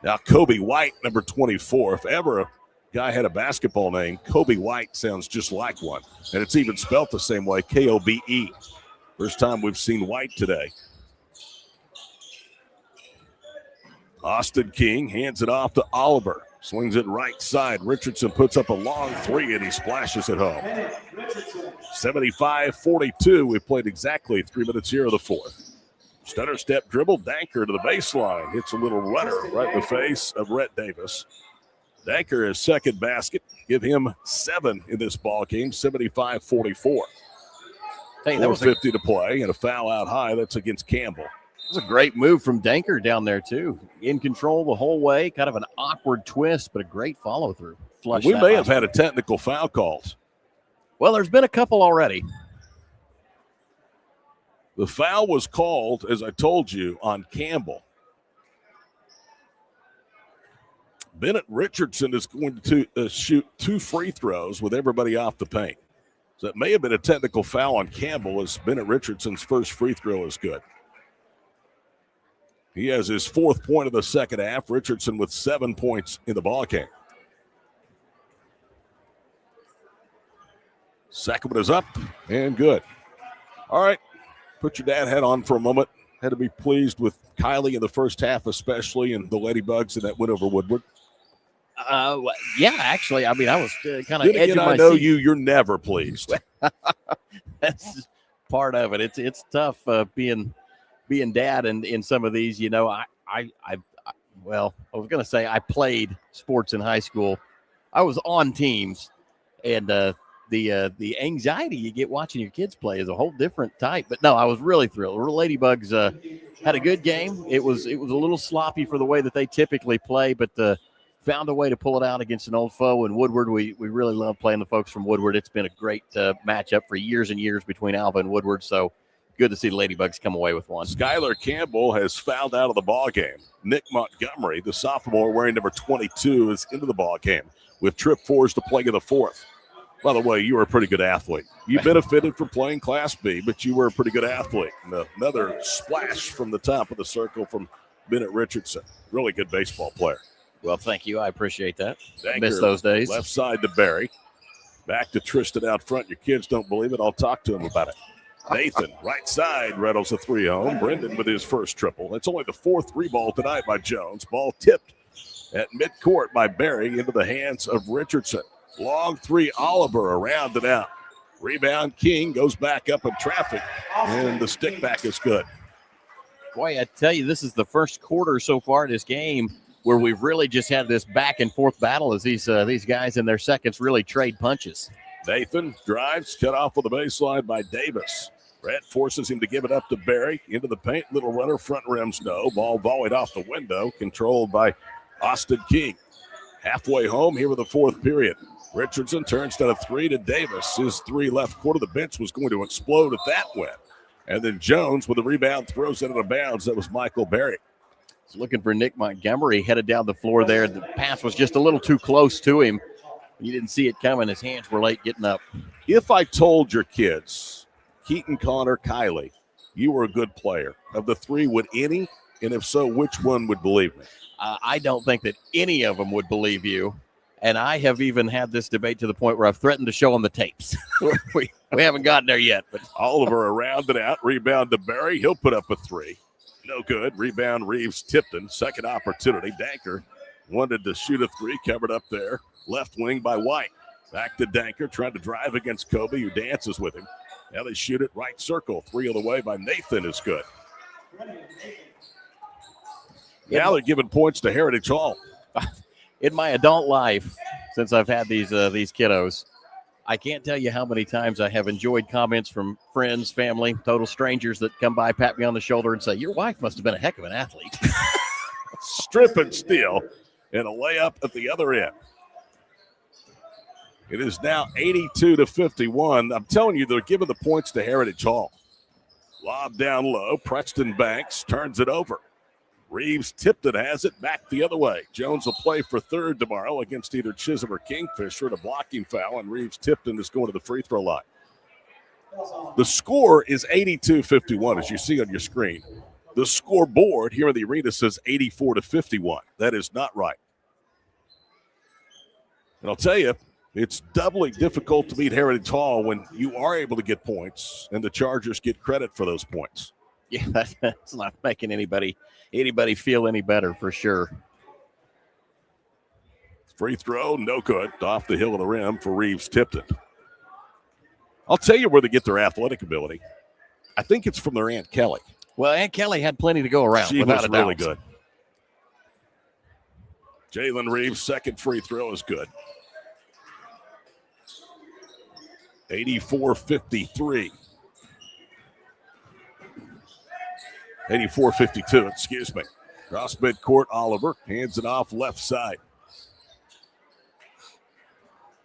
Now, Kobe White, number 24. If ever a guy had a basketball name, Kobe White sounds just like one. And it's even spelled the same way, K-O-B-E. First time we've seen White today. Austin King hands it off to Oliver. Swings it right side. Richardson puts up a long three, and he splashes it home. 75-42. We've played exactly 3 minutes here of the fourth. Stutter step dribble, Danker to the baseline. Hits a little runner right in the face of Rhett Davis. Danker his second basket. Give him 7 in this ball game, 75-44. Hey, that was 4:50 to play, and a foul out high. That's against Campbell. It was a great move from Danker down there, too. In control the whole way. Kind of an awkward twist, but a great follow-through. We may have had a technical foul called. Well, there's been a couple already. The foul was called, as I told you, on Campbell. Bennett Richardson is going to shoot 2 free throws with everybody off the paint. So it may have been a technical foul on Campbell, as Bennett Richardson's first free throw is good. He has his 4th point of the second half. Richardson with 7 points in the ball game. Second one is up and good. All right, put your dad hat on for a moment. Had to be pleased with Kylie in the first half, especially, and the Ladybugs in that win over Woodward. Yeah, actually, I mean, I was kind of edging my I know seat. you're never pleased. That's part of it. It's tough being dad and in some of these. You know, I was going to say I played sports in high school. I was on teams, and the anxiety you get watching your kids play is a whole different type. But no, I was really thrilled. Ladybugs had a good game. It was a little sloppy for the way that they typically play, but found a way to pull it out against an old foe in Woodward. We really love playing the folks from Woodward. It's been a great matchup for years and years between Alva and Woodward. So good to see the Ladybugs come away with one. Skylar Campbell has fouled out of the ball game. Nick Montgomery, the sophomore wearing number 22, is into the ball game with trip 4s to play in the 4th. By the way, you were a pretty good athlete. You benefited from playing Class B, but you were a pretty good athlete. And another splash from the top of the circle from Bennett Richardson. Really good baseball player. Well, thank you. I appreciate that. I Danker, miss those days. Left side to Barry. Back to Tristan out front. Your kids don't believe it. I'll talk to them about it. Nathan, right side, rattles a 3 home. Brendan with his first triple. That's only the 4th 3-ball tonight by Jones. Ball tipped at midcourt by Barry into the hands of Richardson. Long 3, Oliver around and out. Rebound, King goes back up in traffic, and the stick back is good. Boy, I tell you, this is the first quarter so far in this game where we've really just had this back and forth battle as these guys in their seconds really trade punches. Nathan drives, cut off on the baseline by Davis. Brett forces him to give it up to Barry. Into the paint, little runner, front rims, no. Ball volleyed off the window, controlled by Austin King. Halfway home here with the 4th period. Richardson turns down a 3 to Davis. His 3 left quarter of the bench was going to explode if that went. And then Jones with the rebound throws it out of bounds. That was Michael Barry. He's looking for Nick Montgomery, headed down the floor there. The pass was just a little too close to him. You didn't see it coming. His hands were late getting up. If I told your kids, Keaton, Connor, Kylie, you were a good player, of the 3, would any? And if so, which one would believe me? I don't think that any of them would believe you. And I have even had this debate to the point where I've threatened to show them the tapes. we haven't gotten there yet. But Oliver around and out. Rebound to Barry. He'll put up a 3. No good. Rebound, Reeves-Tipton. Second opportunity. Danker wanted to shoot a 3. Covered up there. Left wing by White. Back to Danker. Trying to drive against Kobe, who dances with him. Now they shoot it right circle. 3 on the way by Nathan is good. Now they're giving points to Heritage Hall. In my adult life, since I've had these kiddos, I can't tell you how many times I have enjoyed comments from friends, family, total strangers that come by, pat me on the shoulder, and say, "Your wife must have been a heck of an athlete." Strip and steal, and a layup at the other end. It is now 82-51. I'm telling you, they're giving the points to Heritage Hall. Lob down low. Preston Banks turns it over. Reeves-Tipton has it back the other way. Jones will play for 3rd tomorrow against either Chisholm or Kingfisher. A blocking foul, and Reeves-Tipton is going to the free throw line. The score is 82-51, as you see on your screen. The scoreboard here in the arena says 84-51. That is not right. And I'll tell you, it's doubly difficult to beat Heritage Hall when you are able to get points and the Chargers get credit for those points. Yeah, that's not making anybody feel any better for sure. Free throw, no good. Off the hill of the rim for Reeves-Tipton. I'll tell you where they get their athletic ability. I think it's from their Aunt Kelly. Well, Aunt Kelly had plenty to go around. She without was a doubt. really good. Jalen Reeves' second free throw is good. 84-53. 84-52, excuse me. Cross midcourt, Oliver hands it off left side.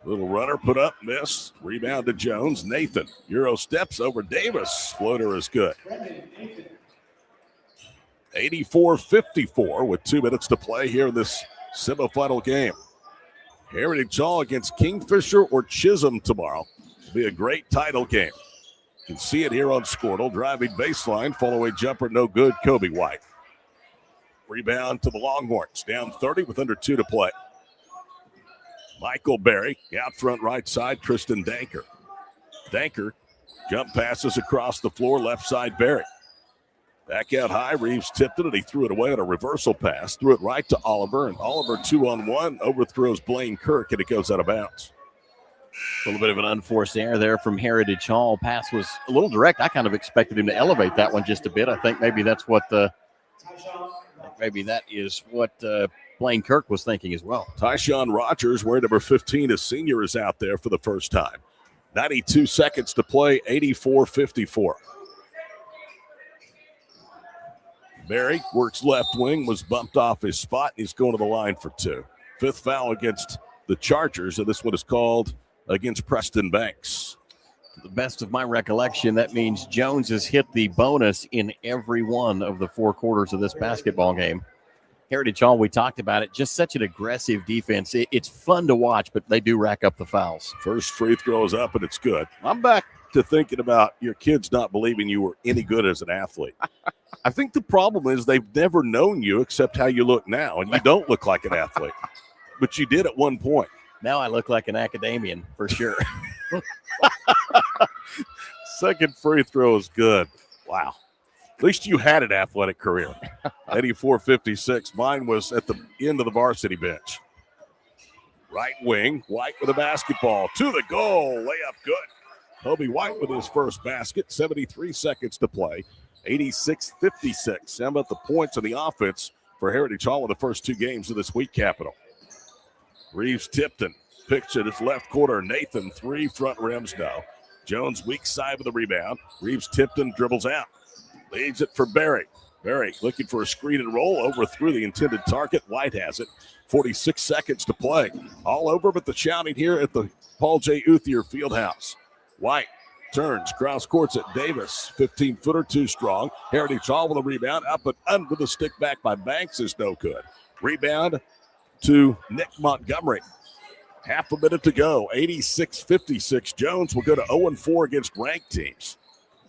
Little runner put up, miss. Rebound to Jones. Nathan, Euro steps over Davis. Floater is good. 84-54 with 2 minutes to play here in this semifinal game. Heritage Hall against Kingfisher or Chisholm tomorrow. It'll be a great title game. You can see it here on Squirtle. Driving baseline, follow-away jumper, no good. Kobe White. Rebound to the Longhorns. Down 30 with under 2 to play. Michael Berry, out front right side, Tristan Danker. Danker jump passes across the floor, left side Berry. Back out high, Reeves-Tipton, and he threw it away on a reversal pass. Threw it right to Oliver, and Oliver 2-on-1 overthrows Blaine Kirk, and it goes out of bounds. A little bit of an unforced error there from Heritage Hall. Pass was a little direct. I kind of expected him to elevate that one just a bit. I think maybe that's what Blaine Kirk was thinking as well. Tyshawn Rogers, wearing number 15, a senior, is out there for the first time. 92 seconds to play, 84-54. Berry works left wing, was bumped off his spot, and he's going to the line for 2. 5th foul against the Chargers, and this one is called against Preston Banks. To the best of my recollection, that means Jones has hit the bonus in every one of the 4 quarters of this basketball game. Heritage Hall, we talked about it, just such an aggressive defense. It's fun to watch, but they do rack up the fouls. First free throw is up, and it's good. I'm back. to thinking about your kids not believing you were any good as an athlete. I think the problem is they've never known you except how you look now, and you don't look like an athlete, but you did at one point. Now I look like an academician for sure. Second free throw is good. Wow. At least you had an athletic career. 84-56. Mine was at the end of the varsity bench. Right wing, White with a basketball. To the goal. Layup good. Kobe White with his first basket. 73 seconds to play. 86-56. How about the points on the offense for Heritage Hall in the first two games of this week, Capital? Reeves-Tipton picks at his left corner. Nathan, three front rims now. Jones weak side with the rebound. Reeves-Tipton dribbles out. Leaves it for Berry. Berry looking for a screen and roll. Overthrew the intended target. White has it. 46 seconds to play. All over but the shouting here at the Paul J. Uthier Fieldhouse. White turns, cross courts at Davis. 15-footer, too strong. Heritage Hall with a rebound. Up and under the stick back by Banks is no good. Rebound to Nick Montgomery. Half a minute to go. 86-56. Jones will go to 0-4 against ranked teams.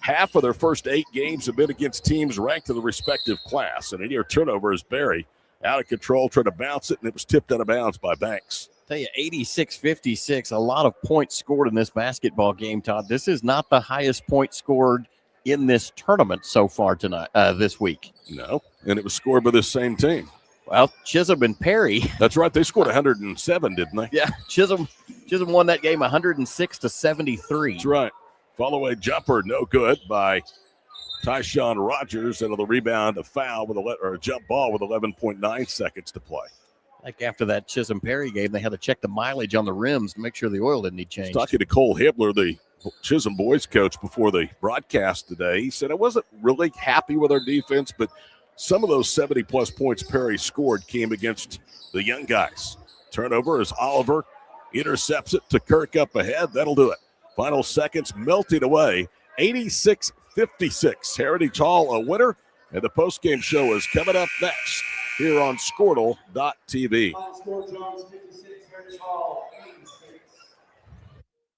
Half of their first 8 games have been against teams ranked in the respective class. And a near turnover is Berry. Out of control, trying to bounce it, and it was tipped out of bounds by Banks. Tell you, 86-56, a lot of points scored in this basketball game, Todd. This is not the highest point scored in this tournament so far tonight, this week. No, and it was scored by this same team. Well, Chisholm and Perry. That's right. They scored 107, didn't they? Yeah, Chisholm won that game 106-73. That's right. Follow-away jumper, no good by Tyshawn Rogers. And on the rebound, a foul with a jump ball with 11.9 seconds to play. Like after that Chisholm Perry game, they had to check the mileage on the rims to make sure the oil didn't need changed. Talking to Cole Hibbler, the Chisholm boys coach, before the broadcast today, he said, I wasn't really happy with our defense, but some of those 70-plus points Perry scored came against the young guys. Turnover as Oliver intercepts it to Kirk up ahead. That'll do it. Final seconds melting away. 86-56. Heritage Hall a winner, and the postgame show is coming up next here on Squirtle.tv.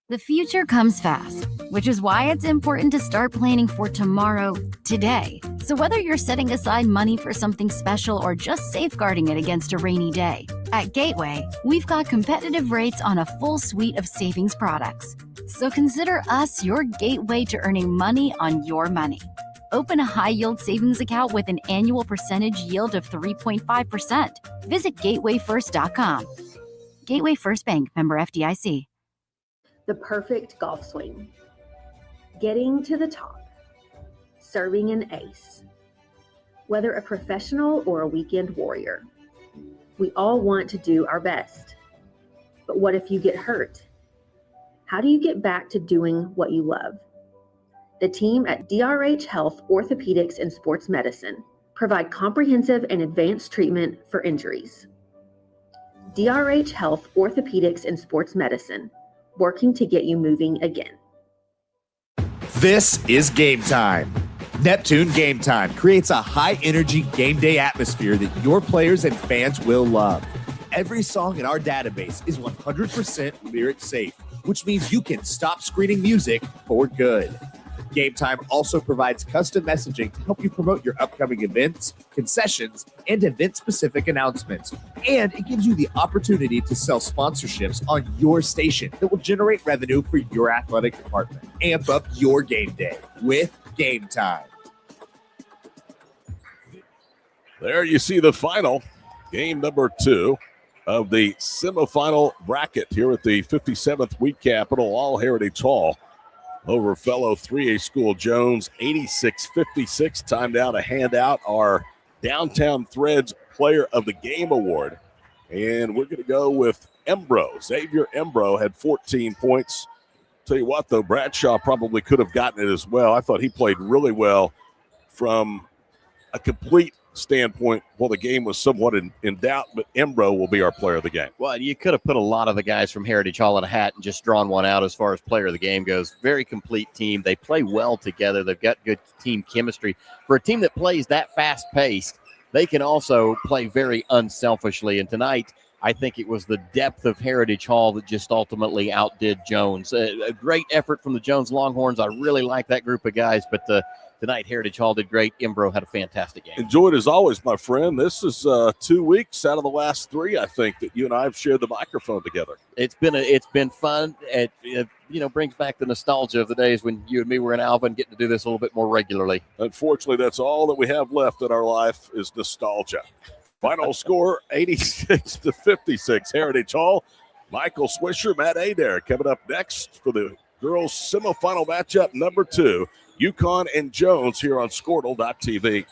The future comes fast, which is why it's important to start planning for tomorrow today. So whether you're setting aside money for something special or just safeguarding it against a rainy day, at Gateway, we've got competitive rates on a full suite of savings products. So consider us your gateway to earning money on your money. Open a high-yield savings account with an annual percentage yield of 3.5%. Visit gatewayfirst.com. Gateway First Bank, member FDIC. The perfect golf swing, getting to the top, serving an ace. Whether a professional or a weekend warrior, we all want to do our best. But what if you get hurt? How do you get back to doing what you love? The team at DRH Health Orthopedics and Sports Medicine provide comprehensive and advanced treatment for injuries. DRH Health Orthopedics and Sports Medicine, working to get you moving again. This is Game Time. Neptune Game Time creates a high-energy game day atmosphere that your players and fans will love. Every song in our database is 100% lyric safe, which means you can stop screening music for good. Game Time also provides custom messaging to help you promote your upcoming events, concessions, and event-specific announcements. And it gives you the opportunity to sell sponsorships on your station that will generate revenue for your athletic department. Amp up your game day with Game Time. There you see the final, game number 2 of the semifinal bracket here at the 57th Week Capital All Heritage Hall. Over fellow 3A school Jones, 86-56. Time now to hand out our Downtown Threads Player of the Game Award. And we're going to go with Embro. Xavier Embro had 14 points. Tell you what, though, Bradshaw probably could have gotten it as well. I thought he played really well from a complete standpoint. Well, the game was somewhat in doubt, but Embro will be our player of the game. Well, you could have put a lot of the guys from Heritage Hall in a hat and just drawn one out as far as player of the game goes. Very complete team. They play well together. They've got good team chemistry. For a team that plays that fast-paced, they can also play very unselfishly. And tonight, I think it was the depth of Heritage Hall that just ultimately outdid Jones. A great effort from the Jones Longhorns. I really like that group of guys, but tonight Heritage Hall did great. Embro had a fantastic game. Enjoyed as always, my friend. This is 2 weeks out of the last 3, I think, that you and I have shared the microphone together. It's been fun. It brings back the nostalgia of the days when you and me were in Alva and getting to do this a little bit more regularly. Unfortunately, that's all that we have left in our life is nostalgia. Final score 86-56. Heritage Hall. Michael Swisher, Matt Adair coming up next for the girls' semifinal matchup number 2. UConn and Jones here on Squirtle.tv.